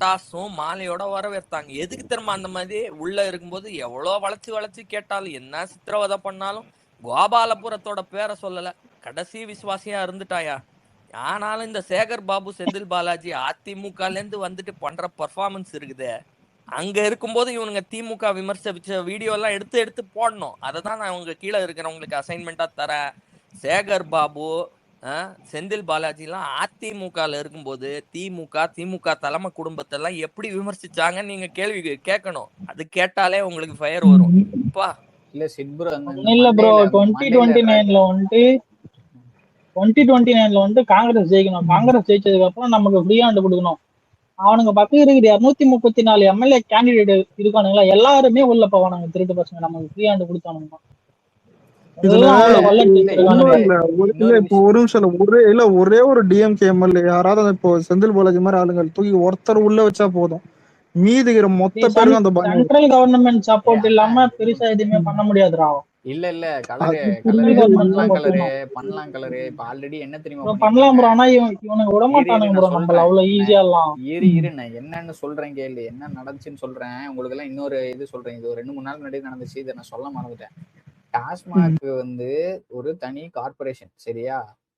பட்டாசும் மாலையோட வரவேற்றாங்க. எதுக்கு தெரியுமா? அந்த மாதிரி உள்ள இருக்கும்போது எவ்வளவு வளைச்சு வளைச்சு கேட்டாலும் என்ன சித்திரவதை பண்ணாலும் கோபாலபுரத்தோட பேரை சொல்லல. கடைசி விசுவாசியா இருந்துட்டாயா. ஆனாலும் இந்த சேகர் பாபு செந்தில் பாலாஜி அதிமுகல இருந்து வந்துட்டு பண்ற பர்ஃபார்மன்ஸ் இருக்குதே, அங்க இருக்கும்போது இவனுங்க திமுக விமர்சிச்ச வீடியோ எல்லாம் எடுத்து எடுத்து போடணும். அதை தான் நான் உங்க கீழே இருக்கிறவங்களுக்கு அசைன்மெண்டா தரேன். சேகர் பாபு செந்தில் பாலாஜி எல்லாம் அதிமுகல இருக்கும்போது திமுக தலைமை குடும்பத்தை எல்லாம் எப்படி விமர்சிச்சாங்கன்னு நீங்க கேள்வி கேட்கணும். அது கேட்டாலே உங்களுக்கு ஃபயர் வரும். பா இல்ல சிட்ப்ரோ இல்ல ப்ரோ 2029ல வந்துட்டு 2029ல வந்து காங்கிரஸ் ஜெயிக்கணும். காங்கிரஸ் ஜெயிச்சதுக்கு அப்புறம் நமக்கு ஃப்ரீ ஹேண்ட் கொடுக்கணும். அவனுங்க பக்கம் இருக்குது 234 எம்எல்ஏ கேண்டிடேட் இருக்கானுங்களா, எல்லாருமே உள்ள போவானுங்க. திருட்டு பசங்க நமக்கு ஃப்ரீ ஹேண்ட் கொடுத்தானுங்க. ஒரே ஒரு டிஎம்கே எம்எல்ஏ யாராவது இப்போ செந்தில் பாலாஜி மாதிரி ஆளுங்க தூக்கி ஒருத்தர் உள்ள வச்சா போதும், மீதி மொத்த பேருக்கு அந்த சென்ட்ரல் கவர்மெண்ட் சப்போர்ட் இல்லாம பெருசா எதுவுமே பண்ண முடியாதுடா. இல்ல பண்ணலாம் கலரு. இப்ப ஆல்ரெடி என்ன தெரியுமா பண்ணலாம் ப்ரோ, ஆனா இவனுக்கு விட மாட்டானுங்க ப்ரோ நம்மள அவ்வளவு ஈஸியா எல்லாம். இரு நான் என்னன்னு சொல்றேன் கேளு, என்ன நடந்துச்சுன்னு சொல்றேன் உங்களுக்கு எல்லாம். இன்னொரு இது சொல்றேன், இது ஒரு 2-3 நாள் முன்னாடி நடந்துச்சு, இதை நான் சொல்ல மறந்துட்டேன். டாஸ்மாக் வந்து ஒரு தனி கார்பரேஷன், சரியா?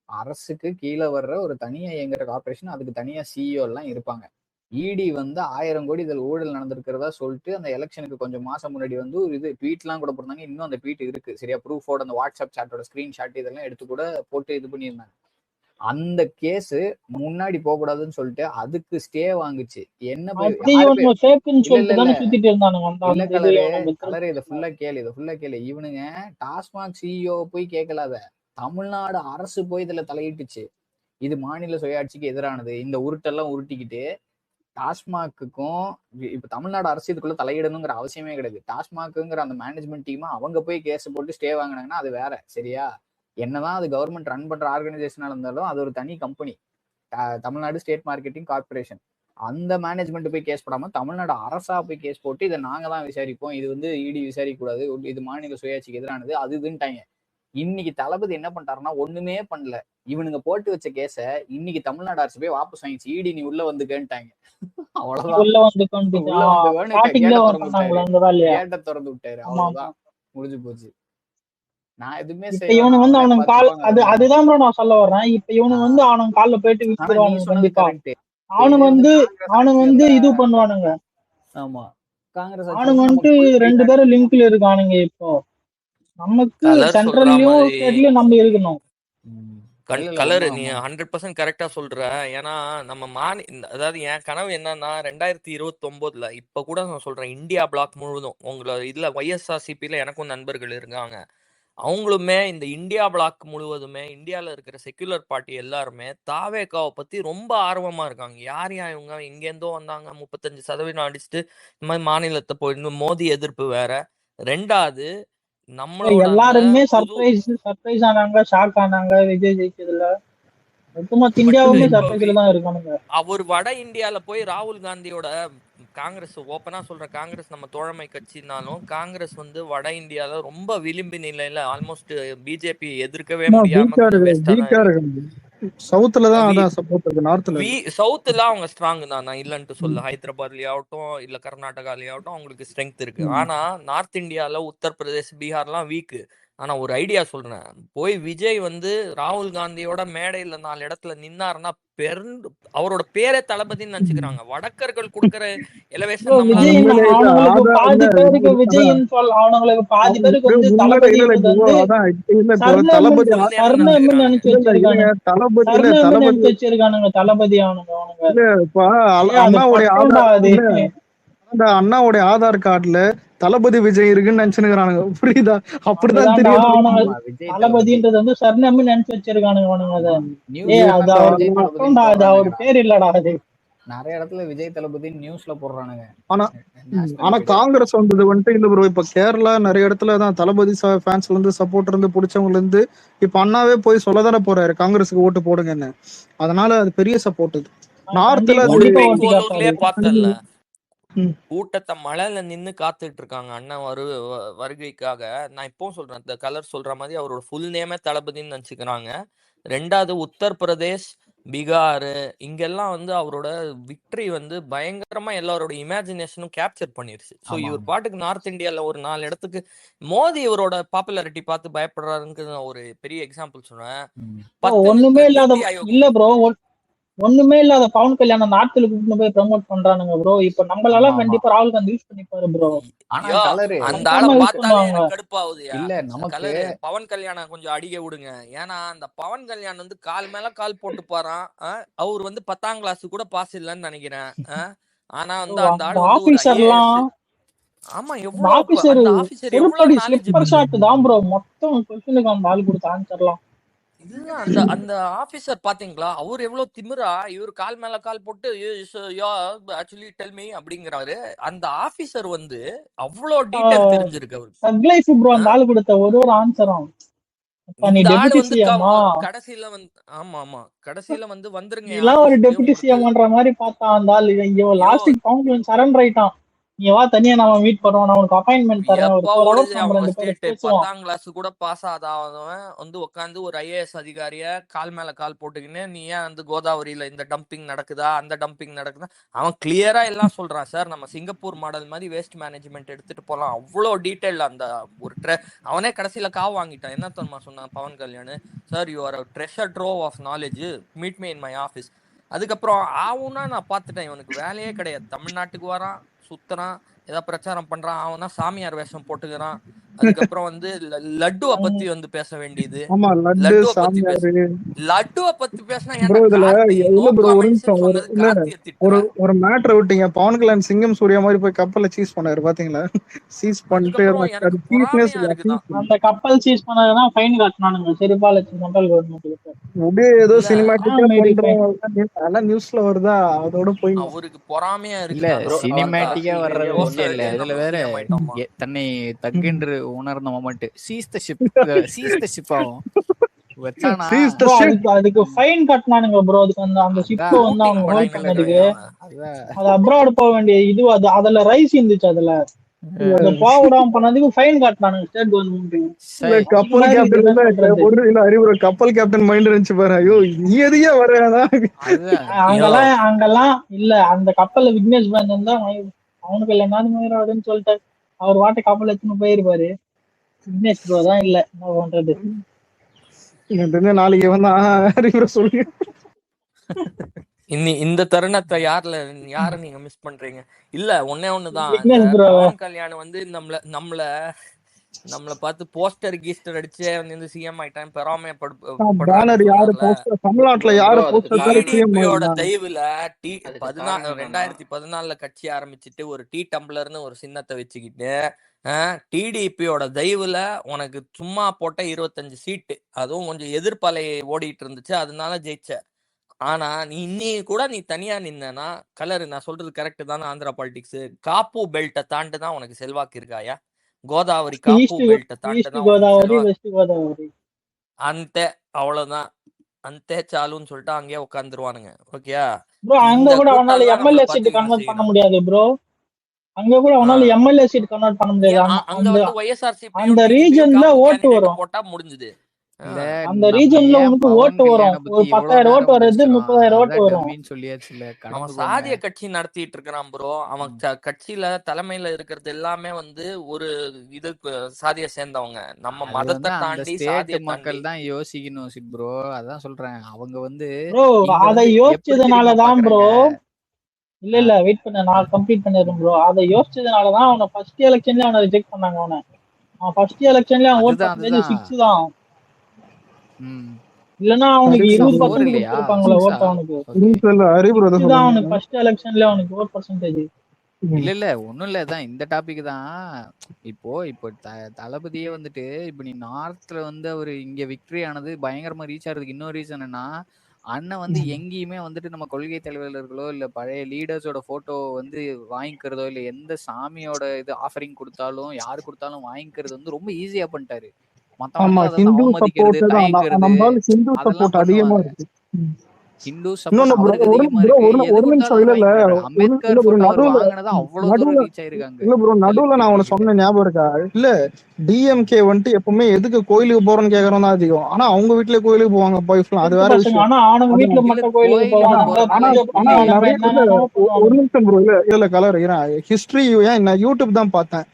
அரசுக்கு கீழே வர்ற ஒரு தனியா இயங்குற கார்பரேஷன், அதுக்கு தனியா சிஇஓ எல்லாம் இருப்பாங்க. இடி வந்து 1000 கோடி இதில் ஊழல் நடந்திருக்கிறதா சொல்லிட்டு அந்த எலெக்ஷனுக்கு கொஞ்சம் மாசம் முன்னாடி வந்து ஒரு இது ட்வீட்லாம் கூட போட்டாங்க. இன்னும் அந்த ட்வீட் இருக்கு, சரியா? ப்ரூஃபோட அந்த வாட்ஸ்அப் சாட்டோட ஸ்கிரீன்ஷாட் இதெல்லாம் எடுத்து கூட போட்டு இது பண்ணியிருந்தாங்க. அந்த கேஸ் முன்னாடி போக கூடாதுன்னு சொல்லிட்டு அதுக்கு ஸ்டே வாங்குச்சு. என்ன கலரு, இதை ஃபுல்லா கேளு. இவனுங்க டாஸ்மாக் சிஇஓ போய் கேட்கலாத, தமிழ்நாடு அரசு போய் இதுல தலையிட்டுச்சு. இது மாநில சுயாட்சிக்கு எதிரானது. இந்த உருட்டெல்லாம் உருட்டிக்கிட்டு டாஸ்மாக்குக்கும் இப்ப தமிழ்நாடு அரசு இதுக்குள்ள தலையிடணுங்கிற அவசியமே கிடையாது. டாஸ்மாக்குங்கிற அந்த மேனேஜ்மெண்ட் டீமா அவங்க போய் கேஸ் போட்டு ஸ்டே வாங்கினாங்கன்னா அது வேற, சரியா? என்னதான் அது கவர்மெண்ட் ரன் பண்ற ஆர்கனைசேஷனா இருந்தாலும் அது ஒரு தனி company, Tamil Nadu state marketing corporation. அந்த மேனேஜ்மெண்ட் போய் கேஸ் போடாம தமிழ்நாடு அரசா போய் கேஸ் போட்டு இதை நாங்க தான் விசாரிப்போம், இது வந்து இடி விசாரிக்க கூடாது, இது மாநில சுயாட்சிக்கு எதிரானது, அது இதுன்ட்டாங்க. இன்னைக்கு தளபதி என்ன பண்ணிட்டாருன்னா ஒண்ணுமே பண்ணல. இவனுங்க போட்டு வச்ச கேஸ இன்னைக்கு தமிழ்நாடு அரசு போய் வாபஸ் வாங்கிச்சு. இடி நீ உள்ள வந்து கேட்டாங்க, அவ்வளவுதான். கேட்ட திறந்து விட்டாரு, அவ்வளவுதான், முடிஞ்சு போச்சு. நான் எதுவுமே இவனு வந்து அவனுக்கு அதுதான் நான் சொல்ல வர்றேன். இப்ப இவனு வந்து அவனுக்கு கால்ல போயிட்டு வித்துருவானுங்க கண்டிப்பா. அவனுங்க வந்து இது பண்ணுவானுங்க. ஆமா, காங்கிரஸ் அவனுங்க வந்து 2 பேரும் லிங்க்ல இருக்கானுங்க. இப்போ நமக்கு சென்ட்ரல்லயும் ஸ்டேட்லயும் நம்ம இருக்கணும். கலர் நீ 100% கரெக்டா சொல்ற. ஏன்னா நம்ம அதாவது என் கனவு என்னன்னா 2029 இப்ப கூட நான் சொல்றேன், இந்தியா பிளாக் முழுவதும் உங்களை இதுல YSRCPல எனக்கும் நண்பர்கள் இருக்காங்க. அவங்களுமே இந்த இந்தியா பிளாக் முழுவதுமே இந்தியால இருக்கிற செக்குலர் பார்ட்டி எல்லாருமே தாவேகாவை பத்தி ரொம்ப ஆர்வமா இருக்காங்க. யார் இவங்க எங்கேருந்தோ வந்தாங்க, 35% அடிச்சுட்டு இந்த மாதிரி மாநிலத்தை போயிருந்து மோடி எதிர்ப்பு வேற. ரெண்டாவது எல்லாருமே சர்ப்ரைஸ் ஆனாங்க, ஷாக் ஆனாங்க விஜய் ஜெயிச்சதுல. ஒட்டுமொத்த இந்தியாவுமே சர்ப்ரைஸ்ல தான் இருக்கானுங்க. அவர் வட இந்தியால போய் ராகுல் காந்தியோட காங்கிரஸ் ஓப்பனா சொல்ற, காங்கிரஸ் நம்ம தோழமை கட்சினாலும் காங்கிரஸ் வந்து வட இந்தியால ரொம்ப விளிம்பு நிலையில ஆல்மோஸ்ட் பிஜேபி எதிர்க்கவே முடியாம சவுத்துல அவங்க ஸ்ட்ராங் தான், நான் இல்லன்ட்டு சொல்ல. ஹைதராபாத்லயே ஆகட்டும் இல்ல கர்நாடகாலயே ஆகட்டும் அவங்களுக்கு ஸ்ட்ரென்த் இருக்கு. ஆனா நார்த் இந்தியால உத்தரப்பிரதேஷ் பீகார்லாம் வீக்கு. ஆனா ஒரு ஐடியா சொல்றேன், போய் விஜய் வந்து ராகுல் காந்தியோட மேடையில 4 இடத்துல நின்னாருன்னா அவரோட பேரே தளபதின்னு நினைச்சுக்கிறாங்க. வடக்கர்கள் கொடுக்கற எலவேஷன் பாதி பேருக்கு விஜய்ன்னு சொல்ல, அவங்களுக்கு பாதி பேருக்கு வந்து தளபதி நினைச்சு வச்சிருக்கானுங்க. தளபதி அண்ணாவுடைய ஆதார் கார்டுல தளபதி விஜய் இருக்குன்னு நினைச்சுக்கிறானுங்க, புரியுதா? அப்படிதான் தெரியும். தளபதின்றது வந்து சர்ணம்னு நினைச்சு வச்சிருக்கானுங்க. அவர் பேர் இல்லடா, அது நிறைய இடத்துல விஜய் தளபதி நியூஸ்ல போடுறானுங்க. ஆனா காங்கிரஸ் வந்துட்டு இல்ல ப்ரோ, இப்ப கேரளா நிறைய இடத்துல தான் தளபதி ஃபேன்ஸ்ல இருந்து சப்போர்ட் இருந்து பிடிச்சவங்க இருந்து இப்ப அண்ணாவே போய் சொல்லதானே போறாரு காங்கிரஸுக்கு ஓட்டு போடுங்கன்னு. அதனால அது பெரிய சப்போர்ட். இது நார்த்ல பார்த்தல கூட்டத்தை மழையில நின்னு காத்துட்டு இருக்காங்க அண்ணன் வருகைக்காக. நான் இப்போ சொல்றேன், இந்த கலர் சொல்ற மாதிரி அவரோட ஃபுல் நேமே தளபதின்னு நினைச்சுக்கிறாங்க. ரெண்டாவது உத்தரப்பிரதேஷ் பீகார் இங்கெல்லாம் வந்து அவரோட விக்டரி வந்து பயங்கரமா எல்லாரோட இமேஜினேஷனும் கேப்சர் பண்ணிருச்சு. ஸோ ஆமா இவர் ஆமா பாட்டுக்கு நார்த் இந்தியால ஒரு 4 இடத்துக்கு மோடி இவரோட பாப்புலாரிட்டி பார்த்து பயப்படுறாருன்னு நான் ஒரு பெரிய எக்ஸாம்பிள் சொன்னேன். ம். Bro, 10 ஒண்ணுமே இல்லாத நீத்தி ஆயோக் இல்ல ப்ரோ, ஒண்ணுமே இல்லாத பவன் கல்யாணம் நார்த்ல கூட்டிட்டு போய் ப்ரமோட் பண்றானுங்க ப்ரோ. இப்ப ஆமா நம்மளால ஆமா கண்டிப்பா ராகுல் காந்தி யூஸ் பண்ணிப்பாரு ப்ரோ. ஆனா ஐயோ கலரு அந்த ஆளை கன்ஃபார்மா யூஸ் பார்த்தாலே பண்ணுவாங்க. எனக்கு கடுப்பாகுதுயா. இல்ல நமக்கு கலரு பவன் கல்யாணம் கொஞ்சம் அடிக்க விடுங்க. ஏன்னா அந்த பவன் கல்யாணம் வந்து கால் மேல கால் போட்டு பாரான். அவர் வந்து 10ஆம் கிளாஸ் கூட பாஸ் இல்லைன்னு நினைக்கிறேன். ஆனா Bro, வந்து அந்த அந்த ஆள் வந்து ஒரு ஆபீசர்லாம் IAS. ஆமா அந்த எவ்வளவு ஆபீசர் அந்த ஆபீசர் செருப்படி எவ்வளவு ஸ்லிப்பர் நாலேஜபிள். ஷாட் தான் ப்ரோ. மொத்தம் கொஸ்டினுக்கு அந்த ஆள் கொடுத்த ஆன்சர்லாம். இதுதான் அந்த அந்த ஆபீசர் பாத்தீங்களா, அவர் எவ்வளவு திமிரா இவர் கால் மேல கால் போட்டு ஆக்சுவலி டெல் மீ அப்படிங்கிறாரு. அந்த ஆபீசர் வந்து அவ்வளவு டீடைல் தெரிஞ்சிருக்கு அவருக்கு. சக்லைஃப் ப்ரோ அந்த ஆள் கொடுத்த ஒரு ஆன்சரும். நீ இந்த ஆள் டெபுட்டி வந்து சிஎம்மா, கடைசியில வந்து ஆமா ஆமா கடைசியில வந்து வந்துருங்க நீலாம் ஒரு ஆபீஸ்க்கு டெபுட்டி உங்களுக்கு. சிஎம்ன்ற மாதிரி பார்த்தான் அந்த ஆள். இங்க ஐயோ லாஸ்ட்டுக்கு பவுன் சரண்டர் ஆயிட்டான். நீ வா தனியா நம்ம மீட் பண்றோம், நான் உனக்கு அப்பாயின்மெண்ட் தரேன், ஒரு எப்ப 4 ஓடுது ஹவர்ஸ் நம்ம அவங்க 2 பேரும் ஸ்டேட். பேசுவோம். 10ஆம் கிளாஸ் கூட பாஸ் ஆகாதவன் வந்து உட்காந்து ஒரு IAS அதிகாரிய கால் மேல கால் போட்டுக்கின்னு நீ ஏன் வந்து கோதாவரியில இந்த டம்பிங் நடக்குதா அந்த டம்பிங் நடக்குதா அவன் கிளியரா எல்லாம் சொல்றான். சார் நம்ம சிங்கப்பூர் மாடல் மாதிரி வேஸ்ட் மேனேஜ்மெண்ட் எடுத்துட்டு போலாம். அவ்வளோ டீட்டெயில் அந்த ஒரு அவனே கடைசியில காவு வாங்கிட்டான். என்ன தெரியுமா சொன்னான் Pawan Kalyan, sir you are a treasure trove of knowledge, meet me in my office. அதுக்கப்புறம் ஆவுன்னா நான் பார்த்துட்டேன், இவனுக்கு வேலையே கிடையாது. தமிழ்நாட்டுக்கு வரான், சுத்துறான், ஏதாவது பிரச்சாரம் பண்றான், அவன் தான் சாமியார் வேஷம் போட்டுக்கிறான். அதுக்கப்புறம் வந்து லட்டுவை பத்தி வந்து பேச வேண்டியது. ஆமா லட்டு லட்டுவை பத்தி சாமியாரு லட்டுவை பத்தி பேசினா ப்ரோ ஏன்டா இதுல கார்த்தி நோ இல்ல ப்ரோ ஒரு காமெண்ட்ஸ் நிமிஷம் சொன்னது இல்ல கார்த்தியை ஒரு திட்டுற. ஒரு மேட்டரை விட்டீங்க. பவன் கல்யாண் சிங்கம் சூர்யா மாதிரி போய் கப்பல்ல சீஸ் பண்ணாரு பாத்தீங்களா? சீஸ் பண்ணிட்டு அதுக்கப்புறம் எனக்கு அது சீஸ்னஸ் பொறாமையா இருக்குதான். அந்த கப்பல் சீஸ் பண்ணதான் ஃபைன் காட்டினானுங்க செருப்பால சென்ட்ரல் கவர்மெண்ட்டுக்கு. அப்படியே ஏதோ இல்ல சினிமாட்டிக்கா மேடி ஃபைன். பண்றோம் அதெல்லாம் நியூஸ்ல வருதா அதோட போய் அவருக்கு பொறாமையா இல்ல இருக்குதான். ப்ரோ சினிமேட்டிக்கா கார்த்தி வர்றது ஒரே ஓகே இல்ல, ஒரு இதுல நம்ம வேற சிஎம் ஆயிட்டோமா. தன்னை தக்கென்று உணர்ந்த மொமெண்ட் சீஸ் த ஷிப் ஆகும் வச்சானா. சீஸ் த ப்ரோ ஷிப். அதுக்கு ஃபைன் கட்டினானுங்க ப்ரோ. அதுக்கு அந்த ஷிப் அதான் வந்து ஷூட்டிங் அவங்க ஹோல்ட் பண்ணல பண்ணதுக்கு அதான் அது அப்ராட் போக வேண்டிய இது. அது அதுல ரைஸ் இருந்துச்சு. அதுல அதை போக விடாம பண்ணதுக்கு ஃபைன் காட்டினானுங்க ஸ்டேட் கவர்மெண்ட். சை. கப்பல் கேப்டன் டிபெண்ட் பண்றது ஒரு இல்ல அறிவுரை கப்பல் கேப்டன் மைண்ட் இருந்துச்சு பாரு. ஐயோ நீ எதையே வர்றதா அதுதான் ஐயோ அங்கெல்லாம் இல்ல. அந்த கப்பல்ல விக்னேஷ் பேந்தன் தான் அவனுக்கு இல்ல நானும் மயிராடுன்னு சொல்லிட்டு அவர் வாட்டை கப்பல் எடுத்துன்னு போயிருப்பாரு. விக்னேஷ் ப்ரோ தான் இல்ல. என்ன பண்றது? நாளைக்கு வந்து அறிவுரை சொல்லுங்க. இந்த தருணத்தை யார நீங்க மிஸ் பண்றீங்க? இல்ல ஒன்னே ஒண்ணுதான், இந்த விக்னேஷ் ப்ரோ பவன் கல்யாண் வந்து நம்மள பார்த்து போஸ்டர் கீஸ்டர் அடிச்சு வந்து சிஎம் ஆயிட்டான் பேனர் யாரு பெறாமைப்படுறாருன்னு போஸ்டர் தமிழ்நாட்டுல ப்ரோ யாரு அதுக்கு போஸ்டர் காரணம் டிடிபியோட தயவுல அதுக்கு காரணம் என்னன்னா 2014 கட்சி ஆரம்பிச்சுட்டு ஒரு டீ டம்ளர்னு ஒரு சின்னத்தை வச்சுக்கிட்டு டிடிபியோட தயவுல உனக்கு சும்மா போட்ட 25 சீட்டு, அதுவும் கொஞ்சம் எதிர்ப்பலை ஓடிட்டு இருந்துச்சு, அதனால ஜெயிச்ச. ஆனா நீ கூட நீ தனியா நின்னா கலர், நான் சொல்றது கரெக்ட் தானே? ஆந்திரா பாலிடிக்ஸ் காப்பு பெல்ட்டை தாண்டு தான் உனக்கு செல்வாக்கு இருக்காயா? கோதாவரி காப்பு பெல்ட்டை தாண்டு தான் உனக்கு கோதாவரி செல்வாக்கு. வெஸ்ட் கோதாவரி அந்த அவ்வளவுதான், அந்த சாலுன்னு சொல்லிட்டு அங்கேயே உட்காந்துருவானுங்க. ஓகேயா? ப்ரோ அங்க இந்த கூட அவனால கூட்டம் எம்எல்ஏ சீட் கன்வெர்ட் பண்ண முடியாது ப்ரோ. அங்க கூட அவனால எம்எல்ஏ சீட் கன்வெர்ட் பண்ண முடியாது. அங்க வந்து YSRCP அந்த ரீஜன்ல காப்பு ஓட்டு கேண்டிடேட் வரும். போட்டா முடிஞ்சது. இல்ல அந்த நம்ம ரீஜன்ல ஏன் உனக்கு பவன் ஓட்டு வரும். கல்யாண ஒரு பத்தி இவ்வளவு 10,000 ஓட்டு நேரம் வருது, பேசுறோம்? 30,000 ஓட்டு அதான் வரும். டம்மின்னு சொல்லியாச்சுல, அவன் கடந்து சாதிய போங்க. கட்சி நடத்திட்டு இருக்கிறான் ப்ரோ. அவன் கட்சியில தலைமையில இருக்கிறது எல்லாமே வந்து ஒரு இது சாதியை சேர்ந்தவங்க. நம்ம அது மதத்தை வந்து அந்த தாண்டி ஸ்டேட் சாதியை தாண்டி. மக்கள் தான் யோசிக்கணும் சிட் ப்ரோ. அதான் சொல்றேன். அவங்க வந்து ப்ரோ இங்க அதை வந்து எப்படி தெரியுமா யோசிச்சதுனாலதான் ப்ரோ. பாக்குறாங்க? இல்ல வெயிட் பண்ண, நான் கம்ப்ளீட் பண்ணிடுறேன் ப்ரோ. அதை யோசிச்சதுனாலதான் அவனை ஃபர்ஸ்ட் எலெக்ஷன்ல அவனை ரிஜெக்ட் பண்ணாங்க. அவன் ஃபர்ஸ்ட் எலெக்ஷன்ல அவன் ஓட் அதுதான் பர்சன்டேஜ் 6 தான். ம் இல்லன்னா அவனுக்கு சரி, 20% இல்லையா? கொடுத்துருப்பாங்களா 6 ஓட்டு அவனுக்கு. ஓகே. அறிவுரை 6 தான் சொல்லுங்க. அவனுக்கு ஃபர்ஸ்ட் எலெக்ஷன்ல அவனுக்கு ஓட் பர்சன்டேஜ். இல்ல ஒண்ணும் இல்ல. தான் இந்த டாபிக் தான். இப்போ தளபதியே வந்துட்டு இப்ப நீ நார்த்ல வந்து அவரு இங்க விக்டரி ஆனது பயங்கரமா ரீச் ஆகிறதுக்கு இன்னொரு ரீசன் என்னன்னா, அண்ணன் வந்து எங்கேயுமே வந்துட்டு நம்ம கொள்கை தலைவர்களோ இல்ல பழைய லீடர்ஸோட போட்டோ வந்து வாங்கிக்கிறதோ இல்ல எந்த சாமியோட இது ஆஃபரிங் கொடுத்தாலும் யாரு கொடுத்தாலும் வாங்கிக்கிறது வந்து ரொம்ப ஈஸியா பண்ணிட்டாரு. ஆமா மத்தவங்க வந்து ஹிந்து அவமதிக்கிறது, சப்போர்ட் தான் தயங்கிறது நம்மளால ஹிந்து அதெல்லாம் சப்போர்ட் அதிகமா பண்ணுவாங்க. இருக்கு. ஹிந்து இன்னொன்னு சப்போர்ட் ப்ரோ, அவருக்கு ஒரு அதிகமா ப்ரோ இருக்கு. எது ஒரு நிமிஷம் கொடுத்தாலும் இல்ல அவர் இல்ல வாங்கி போடுறாரு. இல்ல அம்பேத்கர் ப்ரோ, போட்டோ அவர் நடுவுல வாங்கினது அவ்வளவு தூரம் ரீச் ஆயிருக்காங்க இல்ல ப்ரோ, நடுவுல நான் அவனை செலிபிரிட்டிஸ். சொன்ன ஞாபகம் இருக்கா? இல்ல டிஎம்கே வந்துட்டு எப்பவுமே எதுக்கு கோயிலுக்கு போறோம்னு கேக்குறோம் தான் அதிகம். ஆனா அவங்க வீட்டுல கோயிலுக்கு போவாங்க பாய்ஸ்லாம், அது திருட்டு வேற பசங்க. விஷயம். ஆனா அவனுங்க அது வீட்டுல இல்ல மட்டும் கோயிலுக்கு கோயிலுக்கு போவானுங்க. போறனால பூஜை ஆனா புண்ணியானவங்க நிறைய இல்ல என்னென்னமோ ஒரு பண்ணுவானுங்க. நிமிஷம் ப்ரோ, இல்ல கலர் ஹிஸ்டரி ஏன் நான் யூடியூப் தான் பார்த்தேன்.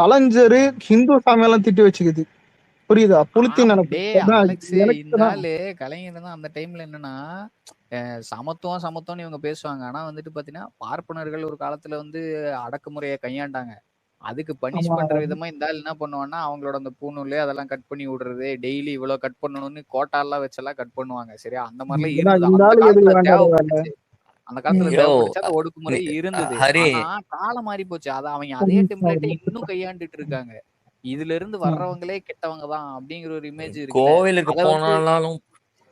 கலைஞர் ஹிந்து சாமியெல்லாம் திட்டி வச்சுக்குது, புரியுதா? புளுத்தி ஆமா நினைப்பு. டே அதான் அலெக்ஸ், இந்த எனக்கு தான். ஆளு கலைஞர் தான் அந்த டைம்ல என்னன்னா சமத்துவம் சமத்துவம்னு இவங்க பேசுவாங்க. ஆனா வந்துட்டு பாத்தீங்கன்னா பார்ப்பனர்கள் ஒரு காலத்துல வந்து அடக்குமுறையை கையாண்டாங்க. அதுக்கு பனிஷ் ஆமா, பண்ற விதமா இந்த ஆள் என்ன பண்ணுவான்னா அவங்களோட அந்த பூணூல் அதெல்லாம் கட் பண்ணி விடுறது, டெய்லி இவ்வளவு கட் பண்ணணும்னு கோட்டாலாம் வச்செல்லாம் கட் பண்ணுவாங்க. சரியா? அந்த மாதிரிலாம் இதான் இருந்தது இந்த அந்த ஆளுக்கு எதுக்கு காலத்துல வேண்டாத வேலை. தேவைப்பட்டுச்சு. அந்த காலத்துல யோ தேவைப்பட்டுச்சு. அந்த ஒடுக்குமுறை இருந்தது. ஹரி ஆனா காலம் மாறி போச்சு. அதை அவங்க ஒரு அதே நிமிஷம் டெம்ப்ளேட்டை இன்னும் கையாண்டுட்டு இருக்காங்க. இதுல இருந்து வர்றவங்களே கெட்டவங்க தான் அப்படிங்கிற ஒரு இமேஜ் இருக்குல்ல. கோவிலுக்கு அத வந்து போனாலும்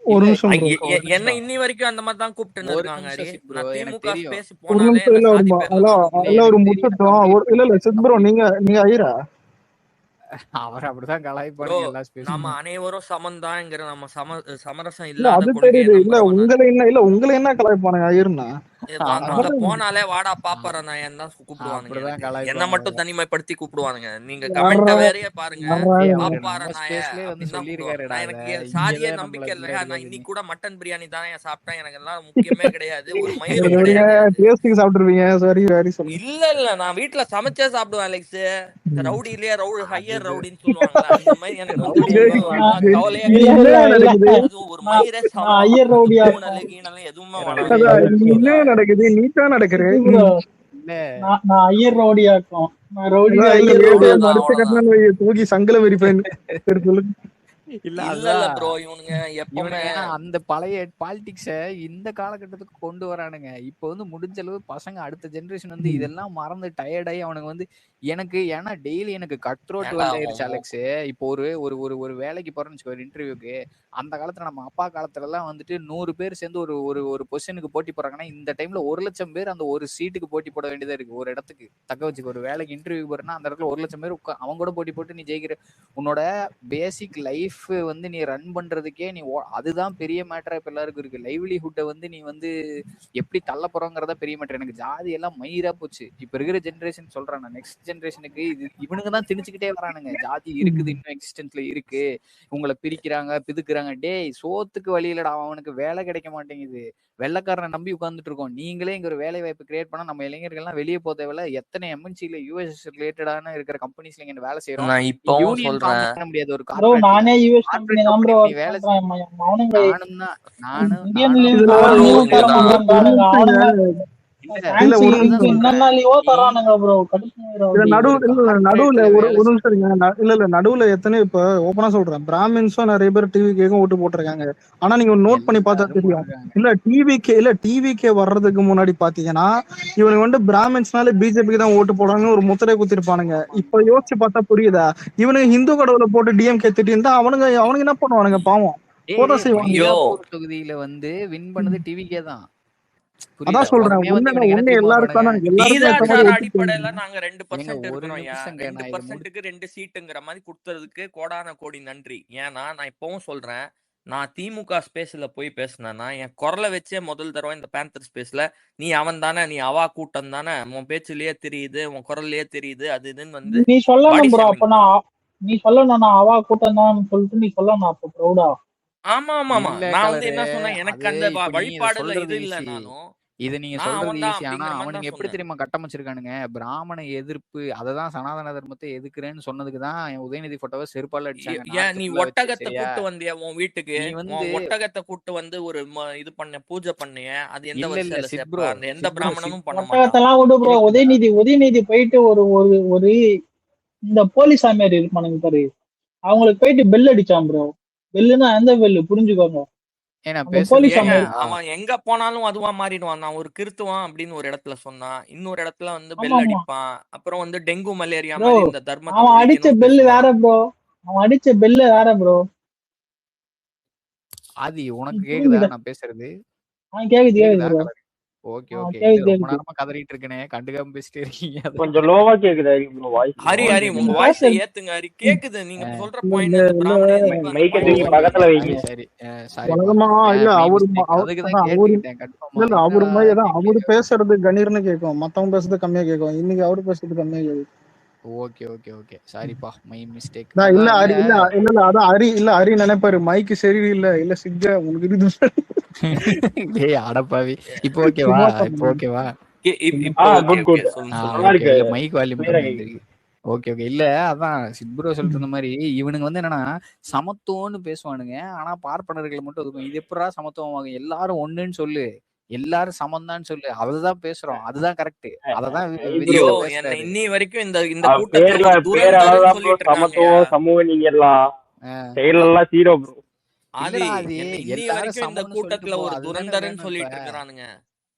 ஒரு இல்ல நிமிஷம் ப்ரோ, ஒரு என்ன நிமிஷம் இன்னி வரைக்கும் அந்த மாதிரி தான் கூப்பிட்டுன்னு ஒரு இருக்காங்க. நிமிஷம் ஹரி, சிட் ப்ரோ, நான் எனக்கு திமுக தெரியும். ஸ்பேஸ் ஒரு போனாலே நிமிஷம் நான் இல்ல சாதி பேர்ல தான் இல்ல இல்ல ஒரு எனக்கு தெரியும். முச்சத்தம் கம்ப்ளீட் இல்ல இல்ல பண்ணிக்கிறேன் சித் ப்ரோ, கம்ப்ளீட் நீங்க ஐயரா? அவர் அப்படிதான் ப்ரோ. கலாய்ப்பானுங்க எல்லா நம்ம ஸ்பேஸ்லயும். அனைவரும் சமந்தாங்கிற நம்ம சமரசம் இல்ல இல்லாத அது கொள்கையை தெரியுது. இல்ல நம்புறவன் நான். உங்களை என்ன கலாய்ப்பானுங்க ஐயர்னா? அங்க அவர்தான் போனாலே வாடா பாப்பற நாயன் தான் கூப்பிடுவானுங்க. அப்படிதான் எனக்கு என்ன கலாய்ப்பாங்க மட்டும் அவரை. தனிமைப்படுத்தி கூப்பிடுவானுங்க. நீங்க கமெண்ட யார்ரா வேறையே பாருங்க, யார்ரா டேய் அவரு பாப்பார நம்ம நாய ஸ்பேஸ்லயே வந்து அப்படின்னு தான் கூப்பிடுவாங்க. சொல்லியிருக்காருடா. நான் அத எனக்கு சாதியே இங்கதான் நம்மள நம்பிக்கை இல்லையா. இப்படிலாம் நான் இருக்காதுன்னு. இன்னைக்கு கூட மட்டன் பிரியாணி தானே சாப்பிட்டேன். எனக்கு எல்லாம் முக்கியமே கிடையாது, ஒரு சரி மயிரும் விடுங்க, கிடையாது எனக்கு. டேஸ்டிங் சாப்பிட்டுருப்பீங்க. சரி சரி சொல்லுங்க. இல்ல நான் வீட்டுல சமைச்சே சாப்பிடுவேன் அலெக்ஸ். ம். ரவுடிலேயே ஹையர் அது ரவுடின்னு சொல்லுவாங்கல்ல, அந்த மாதிரி எனக்கு வந்து ரவுடி டேய், ஒன்றும் ஆயிடுவாங்க. அதெல்லாம் டேய், கவலையே இல்ல கிடையாது. இல்ல என்ன இல்ல நடக்குது? அதுவும் ஒரு நான் மயிரே நான் சமம். ஐயர் அந்த ரவுடியா பூனல் இருக்கும். கீனல் எதுவுமே ரவுடி வராது. அதான் ஐயர் என்ன நடக்குது? நீட்டா நடக்குது. சித்து ப்ரோ, இல்ல நான் ஐயர் ரவுடியா இருக்கும். நான் ரவுடி அதான் இல்ல ஐயர் ரவுடியா வேட்டியை அவ்வளவுதான் மடிச்சு அவ்வளவுதான். கட்டினான்னு வை, தூக்கி சங்கில விரிப்பேன். சரி சொல்லுங்க. இல்ல இல்ல அதான் ப்ரோ, இவனுங்க எப்பவுமே இவனுங்க அந்த பழைய பாலிடிக்ஸ இந்த காலகட்டத்துக்கு கொண்டு வரானுங்க. இப்ப வந்து முடிஞ்ச அளவு பசங்க அடுத்த ஜெனரேஷன் வந்து இதெல்லாம் மறந்து டயர்ட் ஆகி அவனுங்க வந்து எனக்கு ஏன்னா டெய்லி எனக்கு கட் த்ரோட் ஏன்டா வேர்ல்ட் ஆயிருச்சு அலெக்ஸ். இப்போ ஒரு ஒரு ஒரு ஒரு வேலைக்கு போறேன்னு வச்சுக்கோ, ஒரு இன்டர்வியூக்கு. அந்த காலத்துல நம்ம அப்பா காலத்துல எல்லாம் வந்துட்டு 100 பேர் சேர்ந்து ஒரு ஒரு ஒரு பொசிஷனுக்கு போட்டி போடுறாங்கன்னா இந்த டைம்ல 1,00,000 பேர் அந்த ஒரு சீட்டுக்கு போட்டி போட வேண்டியதா இருக்கு. ஒரு இடத்துக்கு தக்க வச்சுக்க, ஒரு வேலைக்கு இன்டர்வியூ போறேன்னா அந்த இடத்துல 1,00,000 பேர் அவங்க கூட போட்டி போட்டு நீ ஜெயிக்கிற. உன்னோட பேசிக் லைஃப் வந்து நீ ரன் பண்றதுக்கே நீ அதுதான் பெரிய மேட்டரா இப்ப எல்லாருக்கும் இருக்கு. லைவ்லிஹுட்டை வந்து நீ வந்து எப்படி தள்ள போறோங்கிறதா பெரிய மேட்டர். எனக்கு ஜாதி எல்லாம் மயிரா போச்சு. இப்ப இருக்கிற ஜென்ரேஷன் சொல்றேன் நான், நெக்ஸ்ட் ஜென்ரேஷனுக்கு இது இவனுங்க தான் திணிச்சுக்கிட்டே வரானுங்க. ஜாதி இருக்குது, இன்னும் எக்ஸிஸ்டன்ஸ்ல இருக்கு, உங்களை பிரிக்கிறாங்க பிதுக்குறாங்க. டேய் சோத்துக்கு வழி இல்லடா, அவனுக்கு வேலை கிடைக்க மாட்டேங்குது. வெள்ளைக்காரனை நம்பி உட்கார்ந்துட்டு இருக்கோம். நீங்களே இங்க ஒரு வேலை வாய்ப்பு கிரியேட் பண்ணா நம்ம இளைஞர்கள்லாம் வெளியே போக தேவையில்ல. எத்தனை எம்என்சில யூஎஸ் ரிலேட்டடான இருக்கிற கம்பெனிஸ்ல இங்க வேலை செய்யறோம். நான் இப்பவும் யூனியன் ஃபார்ம் சொல்றேன். பண்ண முடியாது. ஒரு ப்ரோ கார்பரேட்ல நானே யூஎஸ் கம்பெனி கார்பரேட் தான் ப்ரோ கம்பெனில நீ ஒர்க் வேலை பண்றேன். அவனுங்க நானும் தான் நானும் இந்தியன் நானும் லீவ் இதுல ஒரு நானும் லீவும் தர இங்கதான். ஒரு மாட்டேன்றானுங்க. நிமிஷங்க. அவனுங்க இல்ல இல்ல ஃபேன்சி ஒரு அதுதான் இதுக்கு நிமிஷம். சொல்றேன். என்னென்ன லீவோ நீ தரானுங்க ப்ரோ. கடுப்பு இல்ல நீ ஒரு நடுவுல கார்பரேட்ல ஒரு வேலை ஒரு நிமிஷம் இருங்க. இல்ல நடுவுல எத்தனை இப்ப ஓப்பனா சொல்றேன், பிராமின்ஸும் நிறைய பேர் டிவிக்கேக்கும் ஓட்டு போட்டிருக்காங்க. ஆனா நீங்க நோட் பண்ணி பார்த்தா எல்லாரும் தெரியும். போட்டிருக்காங்க. இல்ல டிவிக்கே வர்றதுக்கு முன்னாடி பாத்தீங்கன்னா இவனுக்கு வந்து பிராமின்ஸ்னாலே பிஜேபிக்கு தான் ஓட்டு போடுறாங்கன்னு ஒரு முத்திரை குத்திருப்பானுங்க. இப்ப யோசிச்சு பார்த்தா புரியுதா? இவனுக்கு ஹிந்து கடவுளை போட்டு டிஎம்கே திட்டி இருந்தா அவனுங்க என்ன பண்ணுவானுங்க? பாவம் போதான் செய்வாங்க. யோ மயிலாப்பூர் தொகுதியில வந்து வின் பண்ணது டிவிக்கே தான். அதான் புரியுதா? சொல்றேன், உண்மையா வந்து இவனுக்கு என்ன ஒண்ணு தெரியுமா எல்லாருக்கும் பண்ணுவானுங்க? எல்லாருக்கும் ஏற்ற மாதிரி விகிதாச்சார ஒத்துக்கணும். அடிப்படையில நாங்க 2% ஒரு இருக்கிறோம்யா. நிமிஷங்க, நான் இதை 2%க்கு 2 சீட்டுங்கிற மாதிரி கொடுத்ததுக்கு கோடான கோடி நன்றி. ஏன்னா நான் இப்பவும் சொல்றேன், நான் திமுக ஸ்பேஸ்ல போய் பேசினேன்னா என் குரலை வச்சே முதல் தடவை இந்த பேந்தர் ஸ்பேஸ்ல நீ அவன் தானே, நீ அவா கூட்டம் தானே, உன் பேச்சுலயே தெரியுது, உன் குரல்லயே தெரியுது, அது இதுன்னு வந்து நீ பாடி சொல்லணும் ப்ரோ. ஷேமிங். அப்ப நீ சொல்லணும் நான் அவா கூட்டம் தான் சொல்லிட்டு நீ சொல்லணும் அப்ப ப்ரௌடா. ஆமா இல்ல நான் வந்து கலரு, என்ன சொன்னேன், எனக்கு அது அந்த இப்ப நீ இதை வழிபாடுல சொல்றது இது ஈஸி. இல்லைனாலும் இதை நீங்க நான் சொல்றது அவன் தான் ஈஸி. ஆனா அப்படிங்கிற மாதிரி அவனுங்க தான் எப்படி சொன்னேன். தெரியுமா கட்டமைச்சிருக்கானுங்க? பிராமண எதிர்ப்பு, அததான் சனாதன தர்மத்தை எதிர்க்கிறேன்னு சொன்னதுக்கு தான் உதயநிதி போட்டோவை செருப்பால அடிச்சாங்க. ஏன் நார்த்து நீ ஃபுல்லா வச்சு. ஒட்டகத்தை சரியா? கூட்டு வந்தியா உன் வீட்டுக்கு? நீ வந்து உன் ஒட்டகத்தை கூட்டு வந்து ஒரு இது பண்ண பூஜை பண்ணிய, அது எந்த இல்ல வரிசையில சித் சேர்ப்ப? ப்ரோ, அந்த எந்த சித் ப்ரோ, பிராமணனும் பண்ண மாட்டான். ஒட்டகத்தெல்லாம் விடு ப்ரோ. கேக்குதா? உதயநிதி போயிட்டு ஒரு ஒரு ஒரு இந்த போலீஸ் சாமியார் இருப்பானுங்க பாரு, அவங்களுக்கு போயிட்டு பெல் அடிச்சான் ப்ரோ. பெல்லுன்னா எந்த பெல்லு புரிஞ்சுக்கோங்க. ஏன்னா அந்த பேசுறது போலீஸ் ஏங்க சாமியார். அவன் எங்க போனாலும் அதுவா மாறிடுவான். நான் ஒரு கிறித்துவான் அப்படின்னு ஒரு இடத்துல சொன்னான், இன்னொரு இடத்துல வந்து ஆமா பெல் ஆமா அடிப்பான். அப்புறம் வந்து டெங்கு மலேரியா ப்ரோ, மாதிரி இந்த தர்மத்தை அவன் அடிச்ச ஒழிக்கணும்னு பெல்லு பேசுவான். வேற ப்ரோ. அவன் அடிச்ச பெல்லு வேற ப்ரோ. ஆதி உனக்கு கேக்குதா புரிஞ்சுதா? நான் பேசுறது? கேக்குது கேக்குதா ப்ரோ. கலரு? Okay okay. கேக்குது இல்ல ரொம்ப கேக்குது. நேரமா கதறிட்டு இருக்கனே, கண்டுக்காம பேசிட்டே இருக்கீங்க. அதான் கொஞ்சம் லோவா கேக்குது Hari bro voice. Hari Hari okay உங்க ஓகே. வாய்ஸை பேசுறது ஏத்துங்க ஹரி. கேக்குது நீங்க சொல்ற இல்ல பாயிண்ட். இல்ல அந்த இல்ல பிராமணன் எதுக்கு அந்த மைக்க பாயிண்ட் தூக்கி ஓகே பக்கத்துல சொல்றீங்க? வைங்க. சரி சாரிப்பா. வழக்கமா இல்ல மை அவரு மிஸ்டேக். அதுக்கு தான் அதான் அவரு கேட்டுக்கிட்டேன் இல்ல கன்ஃபார்மா. இல்ல அவரு என்னடா தான் இப்படி அவரு கேக்குது. பேசுறது கணீர்னு கேட்கும், மத்தவங்க பேசுறது கம்மியா கேட்கும். இன்னைக்கு அவரு பேசுறது கம்மியா கேட்கும். Okay okay okay. சாரிப்பா, மை மிஸ்டேக். இல்ல அதான் இல்ல. அரி இல்ல இல்ல இல்ல அதான் அரி நினைப்பாரு மைக்கு சரியில்லை இல்ல சிக்க உனக்கு இருக்குது. டேய் அடப்பாவி. இப்போ ஓகேவா? சும்மா இப்போ சொன்னேன். ஓகேவா? இப்போ ஓகே குட் ஓகே குட். சொல்லுங்க நல்லா சொல்லுங்க. ஓகே. இருக்கு. இல்ல மைக் வால்யூம் கிளியரா கம்மியா கேக்குது. இருந்திருக்கு. Okay okay. இல்ல அதான் சித்ப்ரோ சொல்லிட்டு இருந்த மாதிரி இவனுங்க வந்து என்னன்னா சமத்துவம்னு பேசுவானுங்க. ஆனா பார்ப்பனர்களை மட்டும் ஒதுக்கும். இது எப்படா சமத்துவம் ஆகும்? எல்லாரும் ஒண்ணுன்னு சொல்லு, எல்லாரும் சமம்தான் சொல்லு, அதுதான் பேசுறோம், அதுதான் கரெக்ட். அததான் ஹரி ப்ரோ ஐயோ விஜய் என்ன பேசுறாரு. இன்னி வரைக்கும் இந்த இந்த அவர் கூட்டத்துல ஒரு துரந்தர்னு பேரளவுதான் ப்ரோ சொல்லிட்டு இருக்காங்கயா. சமத்துவம் சமூக நீங்கலாம். அஹ் செயலெல்லாம் ஜீரோ ப்ரோ. ஆதி இல்லடா அது என்ன இன்னி எல்லாரும் வரைக்கும் இந்த சமம்னு சொல்லிட்டு கூட்டத்துல போ, ஒரு அதுதானே துரந்தர்னு வேணும் இப்ப. சொல்லிட்டு இருக்கிறானுங்க.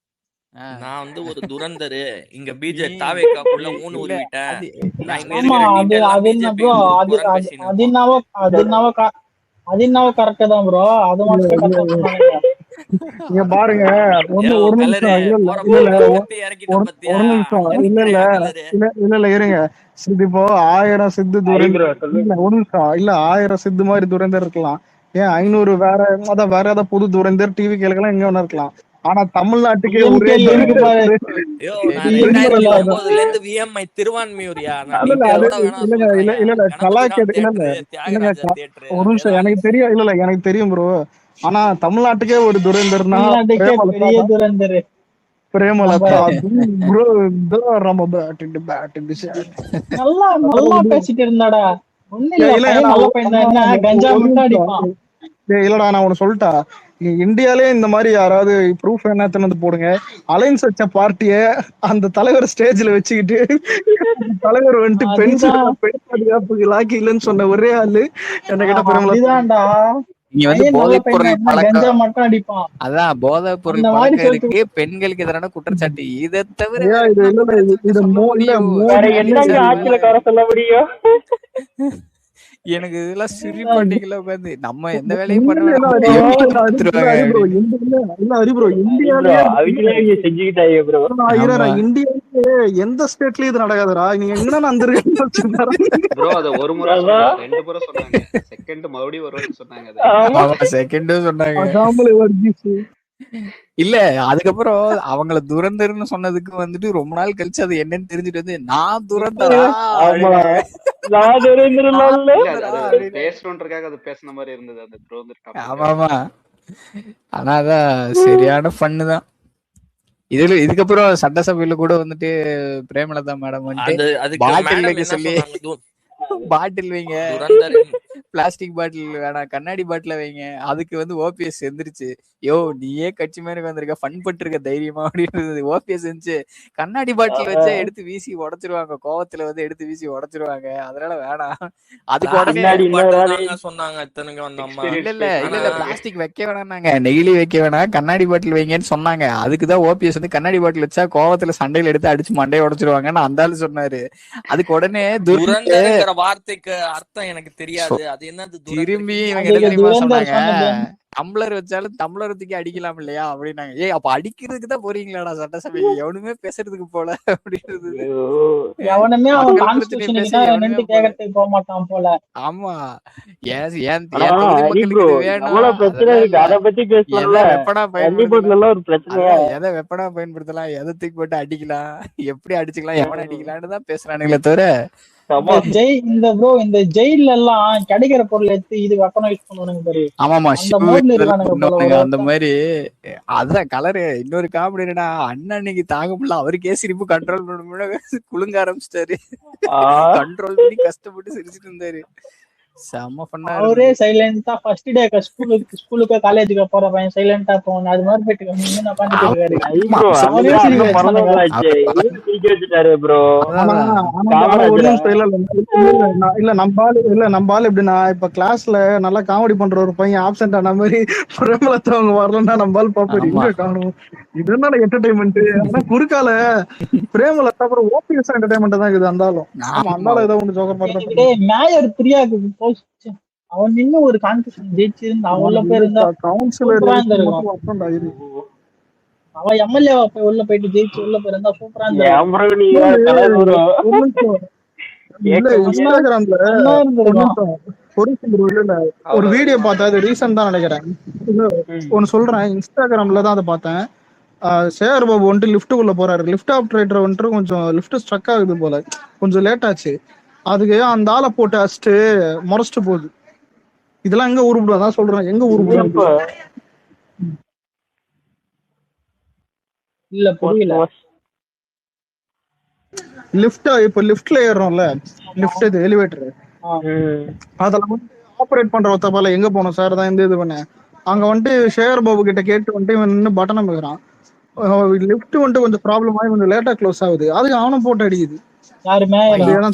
அஹ் நான் வந்து ஒரு துரந்தரு. இங்க நீ பிஜே தாவேக்காக்குள்ள ஊன் இல்ல உருவிட்டேன். அது இல்ல நான் இங்க ஆமா இருக்கிற அது டீட்டெயில் எல்லாம் அது என்ன பிஜேபி ப்ரோ, புறம் பேசின்னு இருப்பான். அது என்னவோ கரெக்டா தான் ப்ரோ. அது இல்ல மட்டும் இல்ல கரெக்டா சொன்னானுங்க. இங்க பாருங்க, யோ ஒரு கலரு நிமிஷம். இல்ல இல்ல போற இல்ல இல்ல போக்குல கத்தி இறக்கிட்ட ஒரு பத்தியா ஒரு நிமிஷம். அங்க இல்ல இல்ல நிக்கிறையா கலரு. இல்ல இல்ல இல்ல இருங்க. இது இப்போ 1000 சித்து ஹரி துரைந்தர் ப்ரோ சொல்லு. இல்ல ஒரு நிமிஷம். இல்ல 1000 சித்து மாதிரி துரைந்தர் இருக்கலாம். ஏன் 500 வேற அதான் வேற ஏதாவது புது துரைந்தர் டிவி கேட்கலாம் எங்க வேணா இருக்கலாம். ஆனா தமிழ்நாட்டுக்கே ஒரே டிஎம்கேல இருக்கு பாரு. ஐயோ டேய் நான் டேய் டேய் டேய். 2009ல இருந்து விஎம்ஐ திருவான்மியூரியா. நான் இல்ல இல்ல அது டீட்டெயிலோட வேணா இல்லங்க இல்ல சொல்றேன்யா. இல்ல இல்ல கனகபிரான் கலாய்க்கிறது இல்ல இல்ல தியேட்டரு, இல்லங்க தியாகராஜா தியேட்டரு ஒரு அங்க நிமிஷம். ஏதாவது எனக்கு தெரியும். இல்ல இல்ல எனக்கு தெரியும் ப்ரோ. ஆனா தமிழ்நாட்டுக்கே ஒரு துரைந்தர்னா தமிழ்நாட்டுக்கே பிரேமலதா பெரிய தான். துரந்தர் நம்ம. பிரேமலதா ப்ரோ நம்ம பேட் நல்லா நல்லா பேசிட்டு இருந்தாடா. ஒண்ணு இல்ல, இல்ல பையன் நல்ல பையன் தான். என்ன கஞ்சா ஒரு மட்டும் நிமிஷம். அடிப்பான். இல்லடா நான் ஒண்ணு சொல்லிட்டா. இந்தியாலே இந்த மாதிரி யாராவது ப்ரூஃப் என்ன வந்து போடுங்க. அலைன்ஸ் வச்ச பார்ட்டிய அந்த தலைவர் ஸ்டேஜ்ல வச்சுக்கிட்டு தலைவர் வந்துட்டு அதுதான் பெண் பாதுகாப்புக்கு லாக்கி இல்லைன்னு சொன்ன ஒரே ஆளு என்ன கேட்ட பெருமளா. அதுதான்டா. நீங்க வந்து பையன் நல்ல போதைப் பையன் தான். பொருள் என்ன கஞ்சா பழக்கம், மட்டும் அடிப்பான். அதான் போதைப் அந்த பொருள் மாதிரி பழக்கம் சொல்லிட்டு இருக்கு, பெண்களுக்கு எதிரான குற்றச்சாட்டு. இதை தவிர ஐயா வேற இது என்ன இல்ல இல்ல குற்றச்சாட்டு இது சொல்ல இல்ல முடியும்? வேற மோடி என்னங்க ஸ்டாலின் ஆட்சியில சார் குறை சொல்ல முடியும்? எனக்கு இதெல்லாம் அதுதான். சிரிப்பாண்டிகள உட்காந்து நம்ம எந்த வேலையும் பண்ண வேணாம், ப்ரோ மட்டும் ஏமாத்தி கொடுத்துருவாங்க ப்ரோ அப்படின்னு. ஹரி ப்ரோ ஹரி ப்ரோ இந்தியாலயே அவங்களே இங்க செஞ்சுக்கிட்டாங்க ப்ரோ. ஆமா இந்தியாலயே எந்த ஸ்டேட்லயும் இது நடக்காதுடா. நீங்க எங்கன்னா வந்திருக்கீங்க. ப்ரோ அத ஒரு முறை அதான். சொல்லல, 2 முறை சொன்னாங்க. செகண்ட் மறுபடியும் ஒரு வாட்டி சொன்னாங்க அத. ஆமா. ஆமா செகண்டும் சொன்னாங்க. அகாமலே வர்கீஸ். இல்ல அதுக்கப்புறம் அவங்கள துரந்தர்னு சொன்னதுக்கு வந்துட்டு ரொம்ப நாள் கழிச்சு அது என்னன்னு தெரிஞ்சுட்டு வந்து நான் துரந்தரா ஆமா. அப்படின்னு நான் துரைந்திருந்தான்ல. இல்ல அது துரந்தரா அது அப்படின்னு. பேசணுன்றதுக்காக அது பேசுன மாதிரி இருந்தது அந்த துரோந்தர் ஆமா டாபிக். ஆமா. ஆனா அதான் சரியான ஃபன்னு தான். இதுக்கப்புறம் சட்டசபையில கூட வந்துட்டு பிரேமலதா மேடம் வந்துட்டு அதுக்கு பாட்டில் மேடம் வைக்க என்ன சொல்லி சொன்னாங்க? பாட்டில் வைங்க, துரந்தர் பிளாஸ்டிக் பாட்டில் வேணாம் கண்ணாடி பாட்டில வைங்க. அதுக்கு வந்து ஓபிஎஸ் எந்திரிச்சு, யோ நீயே கட்சி மேலே வந்திருக்க, ஃபன் பண்ணிருக்க தைரியமா அப்படின்னு ஓபிஎஸ் இருந்துச்சு. கண்ணாடி பாட்டில் வச்சா எடுத்து வீசி உடைச்சிருவாங்க, கோவத்துல வந்து எடுத்து வீசி உடைச்சிருவாங்க, அதனால வேணாம். அதுக்கு உடனே பின்னாடி இன்னொரு பாட்டில் ஆளு. தாங்க சொன்னாங்க இத்தனைக்கும் அந்த அம்மா. இல்ல இல்ல இல்ல ஆனா இல்ல பிளாஸ்டிக் வைக்க வேணாம்னாங்க, நெகிழி வைக்க வேணாம், கண்ணாடி பாட்டில் வைங்கன்னு சொன்னாங்க. அதுக்குதான் ஓபிஎஸ் வந்து கண்ணாடி பாட்டில் வச்சா கோவத்துல சண்டையில எடுத்து அடிச்சு மண்டையை உடைச்சிருவாங்கன்னு அந்த ஆளு சொன்னாரு. அதுக்கு உடனே துரந்தருங்கிற வார்த்தைக்கு அர்த்தம் எனக்கு தெரியாது. அது என்னது திரும்பி துரந்தர்? இவங்க என்ன அதுக்கு தெரியுமா துரந்தர் சொன்னாங்க, சொன்னது டம்ளர் வச்சாலும் டம்ளர் தூக்கி அடிக்கலாம் இல்லையா அப்படின்னாங்க. ஏய் அப்ப அடிக்கிறதுக்கு தான் போறீங்களாடா சட்டசபைக்கு, எவனுமே பேசுறதுக்கு போல அப்படின்றது. ஐயோ. எவனுமே அவன் மக்கள் பிரச்சனையை கான்ஸ்டியூஷன் பேச கிட்ட எவனுமே நின்று போல. கேட்கறதுக்கு போக மாட்டான் போல. ஆமா ஏன் ஏன் ஆனா என் தொகுதி ஹரி மக்களுக்கு ப்ரோ இது வேணும் எவ்வளவு பிரச்சனை அதெல்லாம் இருக்கு, இல்ல. அத பத்தி பேசணும்ல. எதை வெப்பனா பயன்படுத்தலாம், கண்டிப்பா எல்லாம் ஒரு பிரச்சனையா. அதான் எதை வெப்பனா பயன்படுத்தலாம், எதை தூக்கி போட்டு அடிக்கலாம், எப்படி அடிச்சுக்கலாம், எவனை அடிக்கலாம்னு தான் பேசுறானுங்களே தவிர. ஆமா. இந்த ஜெயில எல்லாம் கிடைக்கிற பொருள் எடுத்து இது வெப்பனா யூஸ் பண்ணுவானுங்க பாரு. ஆமாமா அந்த மோட்ல இருக்கானுங்க போல பண்ணுவானுங்க ஒரு அந்த மாதிரி. அதான் கலரு இன்னொரு காமெடி என்னன்னா, அண்ணன் அன்னைக்கு தாங்க முடியல, அவருக்கே சிரிப்பு கண்ட்ரோல் பண்ண முடியல, குலுங்க ஆரம்பிச்சிட்டாரு. கண்ட்ரோல் பண்ணி கஷ்டப்பட்டு சிரிச்சிட்டு இருந்தாரு. செம்ம பண்ணா அவரே சைலண்டா ஃபர்ஸ்ட் டே ஸ்கூலுக்கு காலேஜுக்கு போற பையன் சைலண்டா போகணும். அது மாதிரி போயிட்டு நின்னு உட்காந்துட்டு இருக்காரு. ஹரி ப்ரோ அவரே அதுதான் சிரிக்க அண்ணன் பிறந்த வச்சானுங்க. நாள் ஆச்சு, இவரு சிரிக்க வச்சுட்டாரு ப்ரோ. ஆனா ஒரு நிமிஷம். இல்ல நம்ம ஆளு எப்படின்னா இப்ப கிளாஸ்ல நல்லா காமெடி பண்ற ஒரு பையன் ஆப்சென்ட் ஆன மாதிரி பிரேமலதா அவங்க வரலன்னா நம்ம ஆள் பாப்பாரு, எங்க காணும் இது என்ன என்டர்டைன்மெண்ட். ஆனா குறுக்கால பிரேமலதா அப்புறம் ஓபிஎஸ் என்டர்டைன்மெண்ட் தான் இருக்குது. அந்தாலும் ஆமா அந்தாலும் ஏதோ ஒண்ணு ஜோக்கர் மாதிரி டே மேயர் பிரியாக்கு போச்சு. அவன் நின்னு ஒரு கான்ஸ்டியூஷன் ஜெயிச்சிருந்தா அவ்வளவு பேர் இருந்தா கவுன்சிலர் சூப்பரா இருந்திருக்கும். மட்டும் அப்சென்ட் ஆயிரு. அவன் எம்எல்ஏ போய் உள்ள போயிட்டு ஜெயிச்சு உள்ள போயிருந்தா சூப்பரா ஏன் bro நீங்க தலை bro ஒரு நிமிஷம். இல்ல கேட்க இன்ஸ்டாகிராம்ல ஒரு இருந்திருக்கும். நிமிஷம் ஒரு நிமிஷம் bro. இல்ல ஒரு வீடியோ பார்த்தேன், அது ரீசன்ட் தான் நினைக்கிறேன். ஒன்னு சொல்றேன், இன்ஸ்டாகிராம்ல தான் அதை பார்த்தேன். சேகர் பாபு வந்துட்டு லிஃப்ட்டுக்குள்ள போறாரு. லிஃப்ட் ஆப்ரேட்டர் வந்துட்டு கொஞ்சம் லிஃப்ட் ஸ்ட்ரக் ஆகுது போல, கொஞ்சம் லேட் ஆச்சு. அதுக்கு அந்த ஆளை போட்டு அடிச்சுட்டு முறைச்சிட்டு போகுது. இதெல்லாம் எங்க உருப்பிடும்? அதான் சொல்றேன், எங்க உருப்பிடும்? இல்ல புரியல. லிஃப்ட் இப்ப லிஃப்ட்ல ஏறுறோம்ல, லிஃப்ட் இது எலிவேட்டர், அதெல்லாம் வந்து ஆப்ரேட் பண்ற ஒருத்தப்பால எங்க போனோம் சார் தான் இந்த இது பண்ண. அங்க வந்துட்டு சேகர் பாபு கிட்ட கேட்டு வந்துட்டு இவன் நின்று பட்டன் அமைக்கிறான். லிஃப்ட் வந்துட்டு கொஞ்சம் ப்ராப்ளம் ஆகி கொஞ்சம் லேட்டா க்ளோஸ் ஆகுது. அதுக்கு அவனும் போட்டு அடிக்குது. யாருமே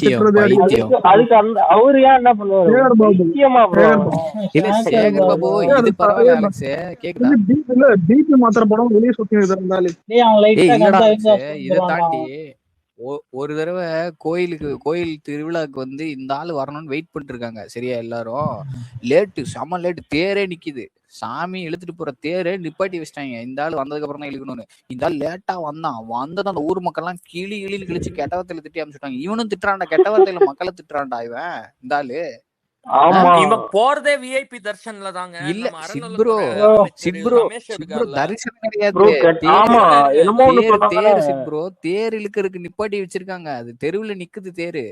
திட்டுறது அடிக்குது. அதுக்கு அந்த அவரு ஏன் என்ன பண்ணுவாரு? சேகர் பாபு முக்கியமா bro இல்ல சேகர் பாபு இது பரவாயில்ல அலெக்ஸ், கேக்குதா? இல்ல டிபி மாத்திர படம் வெளியே சுத்தி இருந்தாலும் டேய் அவன் ஏய் லைட்டா இல்லடா கஞ்சா அலெக்ஸ், இதை தாண்டி ஒரு தடவை கோயில் திருவிழாக்கு வந்து இந்த ஆள் வரணும்னு வெயிட் பண்ணிட்டு இருக்காங்க சரியா, எல்லாரும் லேட்டு, செம லேட்டு, தேரே நிக்குது, சாமி இழுத்துட்டு போற தேரே நிப்பாட்டி வச்சிட்டாங்க. இந்த ஆள் வந்ததுக்கு அப்புறம் தான் இழுக்கணும்னு. இந்த ஆள் லேட்டா வந்ததும் அந்த ஊர் மக்கள் எல்லாம் கிளின்னு கிழிச்சு கெட்ட வார்த்தையில திட்டி அமைச்சுட்டாங்க. இவனும் திட்டுறான்டா, கெட்ட வார்த்தையில மக்களை திட்டுறான்டா இவன் இந்த ஆளு. ஆமா இவன் போறதே விஐபி தர்ஷன்ல தாங்க. இல்ல நம்ம சிப்ரோ அறநிலையத்துறை ரமேஷ் இருக்கார்ல, தரிசனம் கிடையாது, bro ஆமா என்னமோ ஒண்ணு சொல்றாங்க. தேர் சிப்ரோ, தேர் இழுக்கிறதுக்கு நிப்பாட்டி வச்சிருக்காங்க. அது தெருவுல நிக்குது தேரு.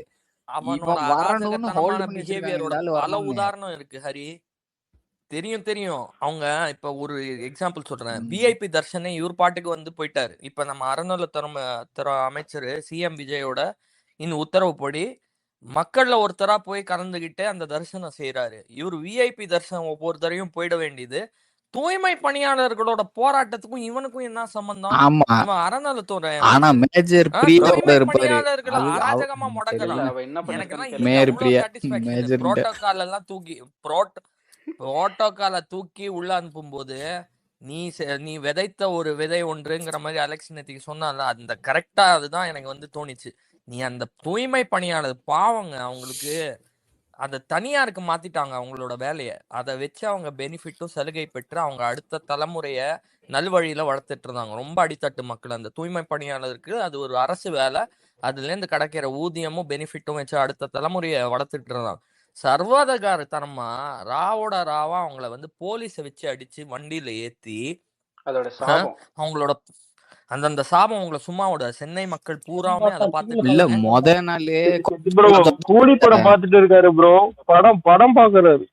அவனோட இவன் வரணும்னு ஹோல்ட் அராஜகத்தனமான பண்ணி பிஹேவியரோட வச்சிருக்காங்க. பல வரணும்னு உதாரணம் இருக்கு ஹரி. தெரியும். அவங்க இப்ப ஒரு எக்ஸாம்பிள் சொல்றேன். விஐபி தர்ஷனே இவர் பாட்டுக்கு வந்து போயிட்டாரு. இப்ப நம்ம அறநிலையத்துறை அமைச்சர் சிஎம் விஜயோட இந்த உத்தரவுப்படி மக்கள்ல ஒருத்தரா போய் கலந்துகிட்டு அந்த தரிசனம் செய்யறாரு. இவர் விஐபி தரிசனம் ஒவ்வொரு தரையும் போயிட வேண்டியது. தூய்மை பணியாளர்களோட போராட்டத்துக்கும் இவனுக்கும் என்ன சம்பந்தம்? ஆமா, இவன் அறநிலையத்துறை ஆனா மேஜர் பிரியா கூட தூய்மை இருப்பாரு. பணியாளர்களை அது அராஜகமா இல்ல முடக்கலாம். அவ என்ன எனக்கெல்லாம் பண்ணிருக்கான்னு இதுக்கு மேயர் அவ்வளவு பிரியா சாட்டிஸ்பாக்சன். மேஜர் புரோட்டோகால் எல்லாம் தூக்கி புரோட்டோகாலை தூக்கி உள்ள அனுப்பும்போது நீ விதைத்த ஒரு விதை ஒன்றுங்கிற மாதிரி அலெக்ஸ் நேத்திக்கு சொன்னால, அந்த கரெக்டா அதுதான் எனக்கு வந்து தோணிச்சு. நீ அந்த தூய்மை பணியாளர் பாவங்க, அவங்களுக்கு அதை தனியாருக்கு மாத்திட்டாங்க அவங்களோட வேலையை. அதை வச்சு அவங்க பெனிஃபிட்டும் சலுகை பெற்று அவங்க அடுத்த தலைமுறைய நல்வழியில வளர்த்துட்டு இருந்தாங்க. ரொம்ப அடித்தட்டு மக்கள். அந்த தூய்மை பணியாளருக்கு அது ஒரு அரசு வேலை, அதுல இருந்து கிடைக்கிற ஊதியமும் பெனிஃபிட்டும் வச்சு அடுத்த தலைமுறையை வளர்த்துட்டு இருந்தாங்க. சர்வாதிகாரத்தனமா ராவோட ராவா அவங்கள வந்து போலீஸை வச்சு அடிச்சு வண்டியில ஏத்தி அதோட சாபம். அவங்களோட அந்தந்த சாபம் உங்களை சும்மா விட. சென்னை மக்கள் பூராமே அதை பார்த்துட்டு இல்ல இருக்காங்க. முத நாளே bro கூலி படம் பாத்துட்டு இருக்காரு bro. படம் பாக்குறாரு.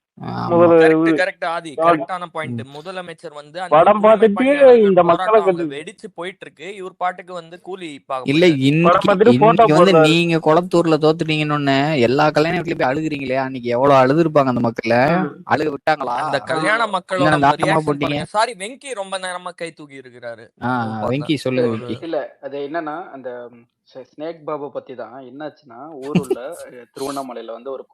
கரெக்ட் ஆதி, கரெக்டான பாயிண்ட். முதலமைச்சர் வந்து படம் பார்த்துட்டு இந்த மக்களை வெடிச்சு போயிட்டு இருக்கு, இவர் பாட்டுக்கு வந்து கூலி இல்ல. இன்னைக்கு வந்து நீங்க குளத்தூர்ல தோத்துட்டீங்கன்னு எல்லா கல்யாண வீட்லயும் போய் அழுகுறீங்களே, அன்னைக்கு எவ்வளவு அழுதுருப்பாங்க அந்த மக்கள். அழுக விட்டாங்களா? அந்த கல்யாண மக்களோட சாரி வெங்கி ரொம்ப நேரமா கை தூக்கி இருக்கிறாரு. வெங்கி சொல்லுங்க வெங்கி. இல்ல அது என்னன்னா, அந்த ஸ்னேக் பாபு பத்தி தான் என்னாச்சுன்னா, ஊருள்ள திருவண்ணாமலையில வந்து ஒரு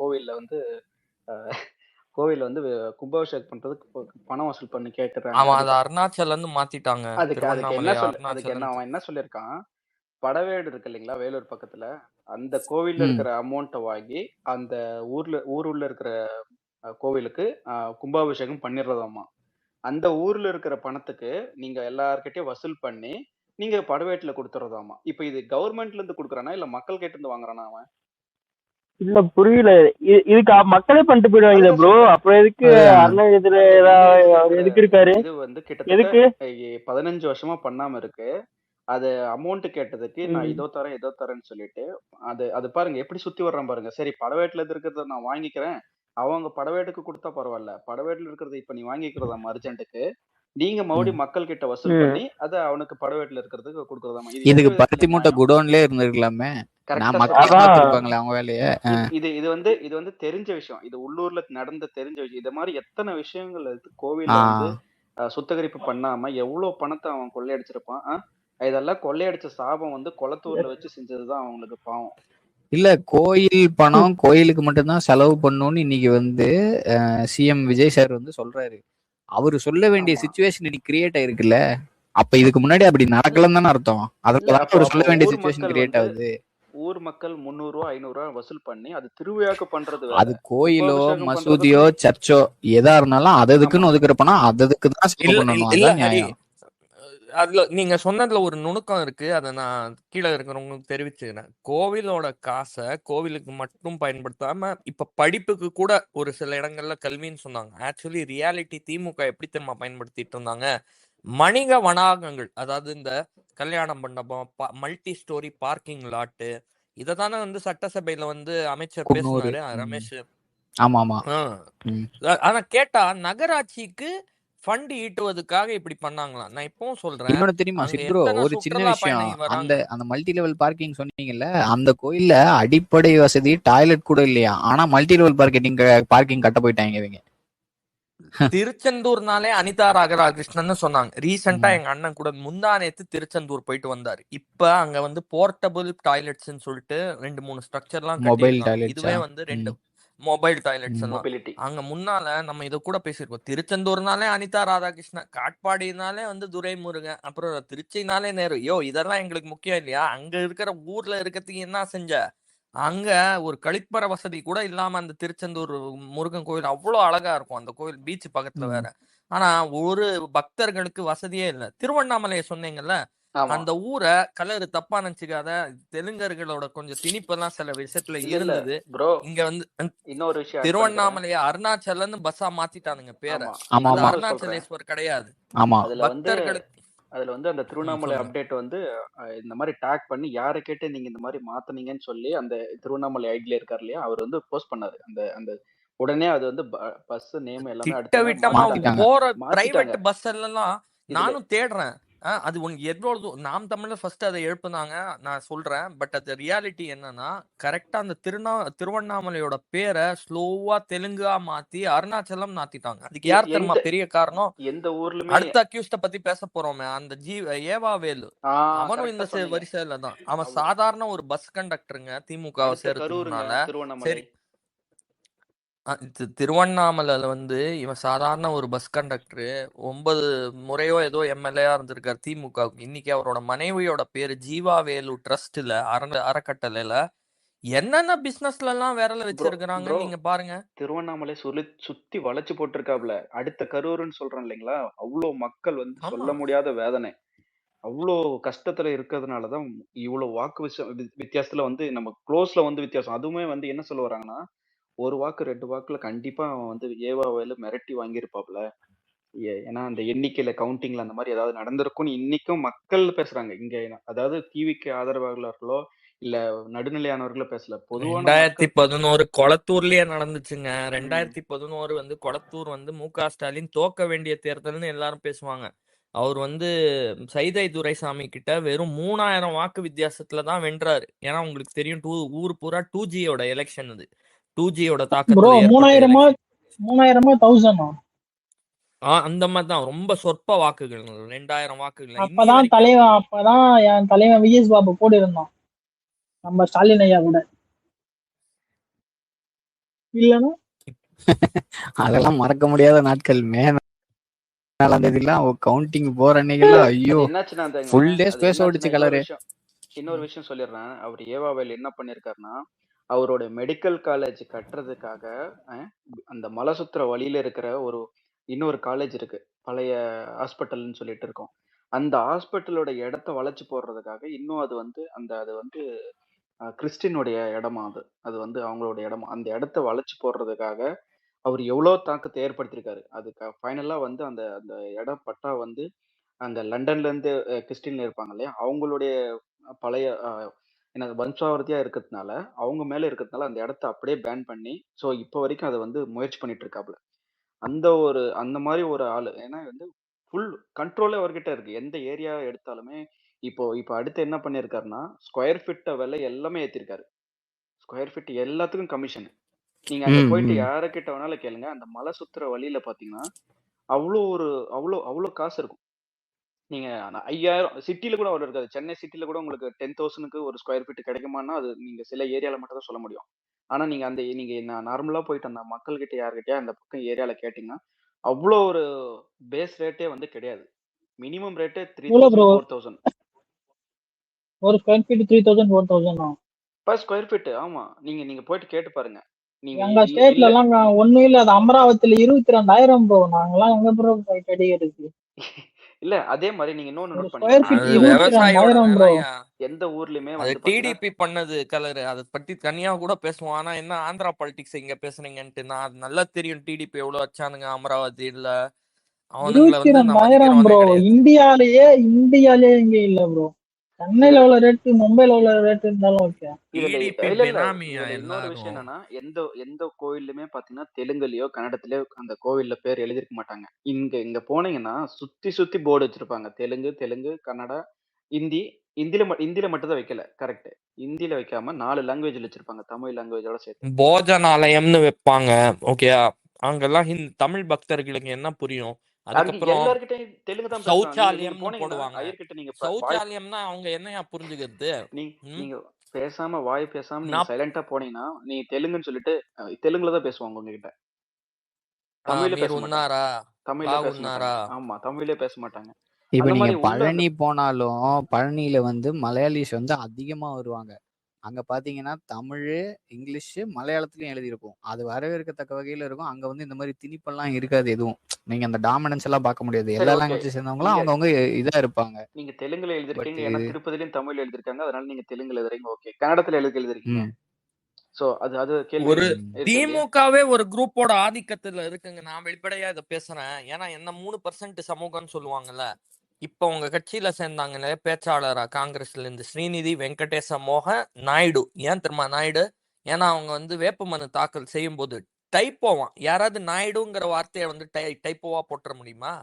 கோவில் வந்து கும்பாபிஷேகம் பண்றதுக்கு பணம் வசூல் பண்ணி கேக்குறாங்க. அவன் அதை அருணாச்சல்ல இருந்து மாத்திட்டாங்க. அதுக்கு அவன் என்ன சொல்லியிருக்கான், படவேடு இருக்கு இல்லைங்களா வேலூர் பக்கத்துல, அந்த கோவில்ல இருக்கிற அமௌண்ட்டை வாங்கி அந்த ஊருள்ள இருக்கிற கோவிலுக்கு கும்பாபிஷேகம் பண்ணிடுறதாமா. அந்த ஊர்ல இருக்கிற பணத்துக்கு நீங்க எல்லார்கிட்டயும் வசூல் பண்ணி நீங்க படவேட்டுல கொடுத்துறதாமா. இப்ப இது கவர்மெண்ட்ல இருந்து கொடுக்குறானா இல்ல மக்கள் கிட்ட இருந்து வாங்குறானா அவன்? இல்ல புரியல. இதுக்கு மக்களே பண்ணிட்டு போயிடுவாங்க ப்ரோ. அப்புறம் எதுக்கு அருணாச்சல எதுக்கு இருக்காரு? இது வந்து கிட்டத்தட்ட 15 வருஷமா பண்ணாம இருக்கு. அது அமௌண்ட் கேட்டதுக்கு நான் இதோ தரேன்னு சொல்லிட்டு அது பாருங்க எப்படி சுத்தி வர்றான் பாருங்க. சரி படவேட்டுல இருக்கிறத நான் வாங்கிக்கிறேன், அவங்க படவேட்டுக்கு கொடுத்தா பரவாயில்ல, படவேட்டுல இருக்கிறத இப்ப நீ வாங்கிக்கிறதா அர்ஜென்ட்டுக்கு, நீங்க மறுபடியும் மக்கள் கிட்ட வசூல் பண்ணி அத அவனுக்கு படவேட்டுல இருக்கிறதுக்கு கொடுக்கறதாமா. இதுக்கு பருத்தி மூட்டை குடோன்லயே இருந்திருக்கலாமே. அவங்க வேலையை. இது வந்து தெரிஞ்ச விஷயம், இது உள்ளூர்ல நடந்த தெரிஞ்ச விஷயம். இது மாதிரி எத்தனை விஷயங்கள் கோவில்ல வந்து சுத்தகரிப்பு பண்ணாம எவ்வளவு பணத்தை அவன் கொள்ளையடிச்சிருப்பான். இதெல்லாம் கொள்ளையடிச்ச சாபம் வந்து குளத்தூர்ல வச்சு செஞ்சதுதான் அவங்களுக்கு பாவம். இல்ல கோயில் பணம் கோயிலுக்கு மட்டும்தான் செலவு பண்ணணும்னு இன்னைக்கு வந்து சிஎம் விஜய் சார் வந்து சொல்றாரு. அவரு சொல்ல வேண்டிய சிச்சுவேஷன் இன்னைக்கு கிரியேட் ஆயிருக்குல்ல. அப்ப இதுக்கு முன்னாடி அப்படி நடக்கலன்னு தானே அர்த்தம். அதெல்லாம் அவர் சொல்ல வேண்டிய சிச்சுவேஷன் கிரியேட் ஆகுது. ஊர் மக்கள் 300 ரூபா 500 ரூபா வசூல் பண்ணி அது திருவிழாக்கு பண்றது. அது கோயிலோ மசூதியோ சர்ச்சோ எதா இருந்தாலும் அதுக்குன்னு ஒதுக்குற பணம் அதுக்கு தான் செலவு பண்ணணும். அதுல நீங்க சொன்னதுல ஒரு நுணுக்கம் இருக்கு. அதை நான் கீழே இருக்கிறவங்களுக்கு தெரிவிச்சுக்கிறேன். கோவிலோட காசை கோவிலுக்கு மட்டும் பயன்படுத்தாம இப்ப படிப்புக்கு கூட ஒரு சில இடங்கள்ல கல்வின்னு சொன்னாங்க. ஆக்சுவலி ரியாலிட்டி திமுக எப்படி தெரியுமா பயன்படுத்திட்டு இருந்தாங்க? வணிக வளாகங்கள், அதாவது இந்த கல்யாண மண்டபம், மல்டி ஸ்டோரி பார்க்கிங் லாட்டு, இதை தானே வந்து சட்டசபையில வந்து அமைச்சர் பேசினாரு ரமேஷ். ஆமா ஆமா. ஆனா கேட்டா நகராட்சிக்கு ஃபண்ட் ஈட்டுவதற்காக இப்படி பண்ணாங்களாம். நான் இப்பவும் சொல்றேன். இன்னொன்னு தெரியுமா சித்ரோ, ஒரு சின்ன விஷயம், அந்த மல்டி லெவல் பார்க்கிங் சொன்னீங்கல்ல, அந்த கோயில்ல அடிப்படை வசதி டாய்லெட் கூட இல்லையா, ஆனா மல்டி லெவல் பார்க்கிங் கட்ட போயிட்டாங்க இவங்க. திருச்செந்தூர்னாலே அனிதா ராகராகிருஷ்ணன் சொன்னாங்க. ரீசெண்டா எங்க அண்ணன் கூட முந்தானேத்து திருச்செந்தூர் போயிட்டு வந்தாரு. இப்ப அங்க வந்து போர்ட்டபிள் டாய்லெட்ஸ் சொல்லிட்டு 2-3 ஸ்ட்ரக்சர்லாம் கட்டிருக்காங்க. இதுவே வந்து 2 மொபைல் டாய்லெட்ஸ் எல்லாம் அங்க முன்னால நம்ம இதை கூட பேசியிருக்கோம். திருச்செந்தூர்னாலே அனிதா ராதாகிருஷ்ணன், காட்பாடினாலே வந்து துரைமுருகன், அப்புறம் திருச்சினாலே நேரு. இதெல்லாம் எங்களுக்கு முக்கியம் இல்லையா? அங்க இருக்கிற ஊர்ல இருக்கிறதுக்கு என்ன செஞ்ச? அங்க ஒரு கழிப்பற வசதி கூட இல்லாம அந்த திருச்செந்தூர் முருகன் கோயில் அவ்வளவு அழகா இருக்கும். அந்த கோயில் பீச் பக்கத்துல வேற. ஆனா ஒரு பக்தர்களுக்கு வசதியே இல்லை. திருவண்ணாமலையை சொன்னீங்கல்ல, அந்த ஊரை கலரு தப்பா நினைச்சுக்காத. தெலுங்கர்களோட கொஞ்சம் திணிப்பெல்லாம் சில விஷயத்துல இருந்தது. இங்க வந்து இன்னொரு விஷயம், திருவண்ணாமலைய அருணாச்சலன்னு பஸ்ஸா மாத்திட்டானுங்க பேரை. அருணாச்சலேஸ்வர் கிடையாது. பக்தர்களுக்கு அதுல வந்து அந்த திருவண்ணாமலை அப்டேட் வந்து இந்த மாதிரி டேக் பண்ணி யாரை கேட்டு நீங்க இந்த மாதிரி மாத்தினீங்கன்னு சொல்லி அந்த திருவண்ணாமலை ஐடியில இருக்காரு இல்லையா, அவர் வந்து போஸ்ட் பண்ணாரு. அந்த அந்த உடனே அது வந்து பஸ் நேம் எல்லாமே போற பிரைவேட் பஸ் எல்லாம் நானும் தேடுறேன். அது உனக்கு எவ்வளவு நாம் தமிழ்ல ஃபர்ஸ்ட் அதை எழுப்புனாங்க, நான் சொல்றேன். பட் அது ரியாலிட்டி என்னன்னா, கரெக்டா அந்த திருவண்ணாமலையோட பேரை ஸ்லோவா தெலுங்கா மாத்தி அருணாச்சலம் மாத்திட்டாங்க. அதுக்கு யார் தெரியுமா பெரிய காரணம்? எந்த ஊர்ல அடுத்த அக்யூஸ்ட பத்தி பேச போறோமே, அந்த ஏவாவேலு, அவனும் இந்த வரிசையில தான். அவன் சாதாரண ஒரு பஸ் கண்டக்டருங்க. திமுக சேர்றதுனால சரி, திருவண்ணாமலையில வந்து இவன் சாதாரண ஒரு பஸ் கண்டக்டரு. 9 முறையோ ஏதோ எம்எல்ஏயா இருந்திருக்காரு திமுகவுக்கு. இன்னைக்கு அவரோட மனைவியோட பேரு ஜீவாவேலு ட்ரஸ்ட்ல அறக்கட்டளையில என்னென்ன பிசினஸ்ல எல்லாம் விரல வச்சிருக்காங்க நீங்க பாருங்க. திருவண்ணாமலை சுத்தி வளைச்சு போட்டிருக்காப்ல. அடுத்த கரூர்னு சொல்றேன் இல்லைங்களா, அவ்வளவு மக்கள் வந்து சொல்ல முடியாத வேதனை, அவ்வளோ கஷ்டத்துல இருக்கிறதுனாலதான் இவ்வளவு வாக்கு வித்தியாசத்துல வந்து நம்ம க்ளோஸ்ல வந்து வித்தியாசம். அதுவுமே வந்து என்ன சொல்ல வராங்கன்னா, 1 வாக்கு 2 வாக்குல கண்டிப்பா அவன் வந்து ஏவாவேலு மிரட்டி வாங்கியிருப்பாப்ல. ஏன்னா அந்த எண்ணிக்கையில கவுண்டிங்ல அந்த மாதிரி ஏதாவது நடந்திருக்கும்னு இன்னைக்கும் மக்கள் பேசுறாங்க இங்க. அதாவது டிவிக்கு ஆதரவாளர்களோ இல்ல நடுநிலையானவர்களோ பேசல, பொதுவான 2011 கொளத்தூர்லயே நடந்துச்சுங்க. 2011 வந்து கொளத்தூர் வந்து மு.க. ஸ்டாலின் தோக்க வேண்டிய தேர்தல்னு எல்லாரும் பேசுவாங்க. அவர் வந்து சைதை துரைசாமி கிட்ட வெறும் 3000 வாக்கு வித்தியாசத்துலதான் வென்றாரு. ஏன்னா உங்களுக்கு தெரியும், ஊர் பூரா 2Gயோட எலெக்ஷன். அது 2Gயோட தாக்கத்துல 3000 அந்த மாதிரிதான் ரொம்ப சொற்ப வாக்குகள், 2000 வாக்குகள். அப்பதான் என் தலைவன் விஎஸ் பாபு கூட இருந்தான் நம்ம ஸ்டாலின் ஐயா கூட. இல்லன்னா அதெல்லாம் மறக்க முடியாத நாட்கள். மே 4ஆம் தேதிலாம் கவுண்டிங் போற அன்னைக்கெல்லாம் ஐயோ ஃபுல் டே ஸ்பேஸ் ஓடிச்சு கலரு. இன்னொரு விஷயம் சொல்லிடுறேன். அவர் ஏவாவேல் என்ன பண்ணிருக்காருன்னா, அவரோட மெடிக்கல் காலேஜ் கட்டுறதுக்காக அந்த மலை சுத்துற வழியில இருக்கிற இன்னொரு காலேஜ் இருக்கு, பழைய ஹாஸ்பிட்டல்னு சொல்லிட்டு இருக்கோம். அந்த ஹாஸ்பிட்டலோட இடத்த வளைச்சு போடுறதுக்காக இன்னும் அது வந்து கிறிஸ்டினுடைய இடமா, அது வந்து அவங்களோட இடமா, அந்த இடத்த வளைச்சு போடுறதுக்காக அவர் எவ்வளவு தாக்கத்தை ஏற்படுத்தியிருக்காரு. அதுக்கு ஃபைனலா வந்து அந்த அந்த இடம் பட்டா வந்து அங்க லண்டன்ல இருந்து கிறிஸ்டின் இருப்பாங்க இல்லையா, அவங்களுடைய பழைய வம்சாவளியா இருக்கிறதுனால, அவங்க மேல இருக்கிறதுனால அந்த இடத்த அப்படியே பேன் பண்ணி, ஸோ இப்போ வரைக்கும் அதை வந்து முயற்சி பண்ணிட்டு இருக்காப்ல. அந்த மாதிரி ஒரு ஆளு. ஏன்னா வந்து ஃபுல் கண்ட்ரோலே அவர்கிட்ட இருக்கு. எந்த ஏரியா எடுத்தாலுமே இப்போ அடுத்து என்ன பண்ணிருக்காருன்னா, ஸ்கொயர் ஃபீட் விலை எல்லாமே ஏத்திருக்காரு. ஸ்கொயர் ஃபீட் எல்லாத்துக்கும் கமிஷன். நீங்க அங்க போயிட்டு யாரக்கிட்ட வேணாலும் கேளுங்க, அந்த மலை சுத்துற வழியில பாத்தீங்கன்னா அவ்வளோ காசு இருக்கும். நீங்க 5000 சிட்டில கூட அவ்வளவு இருக்காது. சென்னை சிட்டில கூட உங்களுக்கு 10,000க்கு ஒரு ஸ்கொயர் ஃபீட் கிடைக்குமான்னா, அது நீங்க சில ஏரியால மட்டும் தான் சொல்ல முடியும். ஆனா நீங்க நார்மலா போயிட்டு அந்த மக்கள் கிட்ட யார்கிட்டயா அந்த பக்கம் ஏரியால கேட்டீங்கன்னா, அவ்வளோ ஒரு பேஸ் ரேட்டே வந்து கிடையாது. மினிமம் ரேட்டே 3000 4000 ஒரு square feet 3000 4000 per square feet. ஆமா, நீங்க போயிட்டு கேட்டு பாருங்க. எங்க ஸ்டேட்ல எல்லாம் ஒண்ணும் இல்ல, அது அமராவதியில 22,000 ப்ரோ. நாங்கெல்லாம் எங்க ப்ரோ கிடைக்கிறது? இல்ல அதே மாதிரி நீங்க இன்னொன்னு ஒரு நோட் ஸ்கொயர் பண்ணீங்கன்னா ஃபீட் அது எந்த விவசாயியோட 22,000 ப்ரோ. நிலையா. எந்த ஊர்லயுமே அது வந்து பாத்தீங்கன்னா டிடிபி பண்ணது கலரு. அதை பத்தி தனியா கூட பேசுவோம். ஆனா என்ன ஆந்திரா பாலிடிக்ஸ் இங்க பேசுறீங்கன்ட்டு நான் அது நல்லா தெரியும். டிடிபி எவ்வளவு வச்சானுங்க அமராவதியில. அவனுங்களை வந்து நான் 22,000 மதிக்கிறவனே ப்ரோ. கிடையாது. இந்தியாலயே இங்க இல்ல ப்ரோ. சென்னையில இதுல எவ்வளவு ரேட்டு, மும்பைல எவ்வளவு ரேட்டு இருந்தாலும் ஓகே. இதுல டிடிபி இல்ல இல்ல பினாமியா இதுல இன்னொரு விஷயம் எல்லாரும். என்னன்னா எந்த எந்த கோயிலுமே பாத்தீங்கன்னா தெலுங்குலயோ கன்னடத்திலயோ அந்த கோவில்ல பேர் எழுதிருக்க மாட்டாங்க. இங்க இங்க போனீங்கன்னா சுத்தி சுத்தி போர்டு வச்சிருப்பாங்க. தெலுங்கு தெலுங்கு கன்னடா ஹிந்தி. ஹிந்தில மட்டும் தான் வைக்கல. கரெக்ட். ஹிந்தில வைக்காம 4 லாங்குவேஜ்ல வச்சிருப்பாங்க. தமிழ் லாங்குவேஜோட சேர்த்து. போஜனாலயம்னு வைப்பாங்க. ஓகேயா? அங்கெல்லாம் தமிழ் பக்தர்களுக்கு என்ன புரியும்? அங்க அதுக்கப்புறம் எல்லார்கிட்டயும் தெலுங்கு தான் பேசுறாங்க. நீங்க நீங்க சௌச்சாலயம்னு போனீங்கன்னா போடுவாங்க. ஐயர்கிட்ட நீங்க வாய் சௌச்சாலயம்னா அவங்க என்னையா புரிஞ்சுக்கிறது? ம்? நீங்க பேசாம வாய் பேசாம நீங்க நான் சைலண்டா போனீங்கன்னா நீங்க தெலுங்குன்னு சொல்லிட்டு தெலுங்குல தான் பேசுவாங்க உங்ககிட்ட. தமிழ்ல பேச மீர் மாட்டாங்க. உன்னாரா தமிழ்ல பேச மாட்டாங்க. బాగున్నారా? ஆமா தமிழ்லே பேச மாட்டாங்க. இப்ப அந்த நீங்க மாதிரி உள்ள அந்த பழனி போனாலும் பழனியில வந்து மலையாளிஸ் வந்து அதிகமா வருவாங்க. அங்க பாத்தீங்கன்னா தமிழ், இங்கிலீஷ், மலையாளத்திலயும் எழுதியிருக்கும். அது வரவேற்கத்தக்க வகையில இருக்கும். அங்க வந்து இந்த மாதிரி திணிப்பெல்லாம் இருக்காது எதுவும். நீங்க அந்த டாமினன்ஸ் எல்லாம் பார்க்க முடியாது. சரி எல்லா ஓகே. லாங்குவேஜ் சேர்ந்தவங்களும் நீங்க அவங்கவுங்க இதா இருப்பாங்க. நீங்க தெலுங்குல பட் எழுதிருக்கீங்க. ஏன்னா திருப்பதிலையும் தமிழ்ல எழுதிருக்காங்க. அதனால நீங்க தெலுங்குல எழுதுறீங்க. ஓகே. கன்னடத்துல எழுதிருக்கீங்க. சோ அது அது கேள்வி ஒரு இருக்கு இல்லையா? திமுகவே ஒரு குரூப்போட ஆதிக்கத்துல இருக்குங்க. நான் வெளிப்படையா இதை பேசுறேன். ஏன்னா என்ன 3% சமூகம்னு சொல்லுவாங்கல்ல. இப்ப உங்க கட்சியில சேர்ந்தாங்க பேச்சாளரா காங்கிரஸ்ல இருந்து ஸ்ரீநிதி வெங்கடேச மோகன் நாயுடு. ஏன் தெரியுமா நாயுடு? ஏன்னா அவங்க வந்து வேட்புமனு தாக்கல் செய்யும் போது டைப்போவான். யாராவது நாயுடுங்கிற வார்த்தையை வந்து டைப்போவா போட்டுற முடியுமா?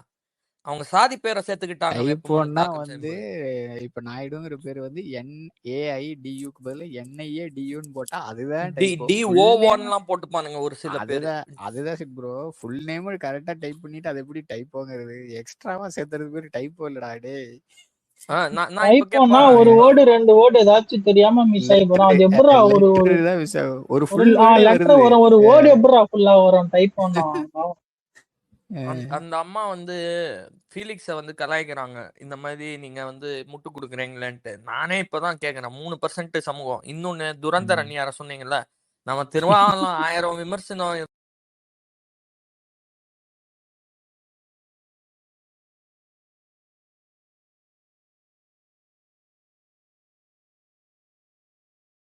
அவங்க சாதி பேரை சேர்த்துக்கிட்டாங்க வேட்புமனு டைப்போன்னா தாக்கல் வந்து செய்யும்போது. இப்ப நாயுடுங்கிற பேர் வந்து NAIDUக்கு பதிலா NIADUன்னு போட்டா அதுதான் டி டைப்போ. டி ஃபுல் நேம் ஓவான்லாம் போட்டுப்பானுங்க ஒரு சில பேரு. அதுதான் சிட் ப்ரோ. ஃபுல் நேம் கரெக்டா டைப் பண்ணிட்டு அது எப்படி டைப்போங்கிறது? எக்ஸ்ட்ராவா சேர்த்துறது பேர் டைப்போ இல்லடா டேய். நான் இப்ப டைப்போனா கேட்பேன். ஒரு வேர்டு 2 வேர்டு ஏதாச்சும் தெரியாம மிஸ் ஆகி போறோம். அது எப்படா ஒரு லெட்டர் தான் மிஸ் ஆகும். ஒரு ஃபுல் வேர்டே லெட்டர் வருது. வரும், ஒரு வேர்டு எப்படா ஃபுல்லா வரும் டைப்போனா? அந்த அம்மா வந்து ஃபீலிக்ஸ வந்து கலாய்க்கிறாங்க. இந்த மாதிரி நீங்க வந்து முட்டு கொடுக்குறீங்களேன்ட்டு. நானே இப்பதான் கேக்குறேன். 3% சமூகம். இன்னொன்னு துரந்தர் அந்நியார சொன்னீங்கல்ல. நம்ம திருவாவூர்ல 1000 விமர்சனம்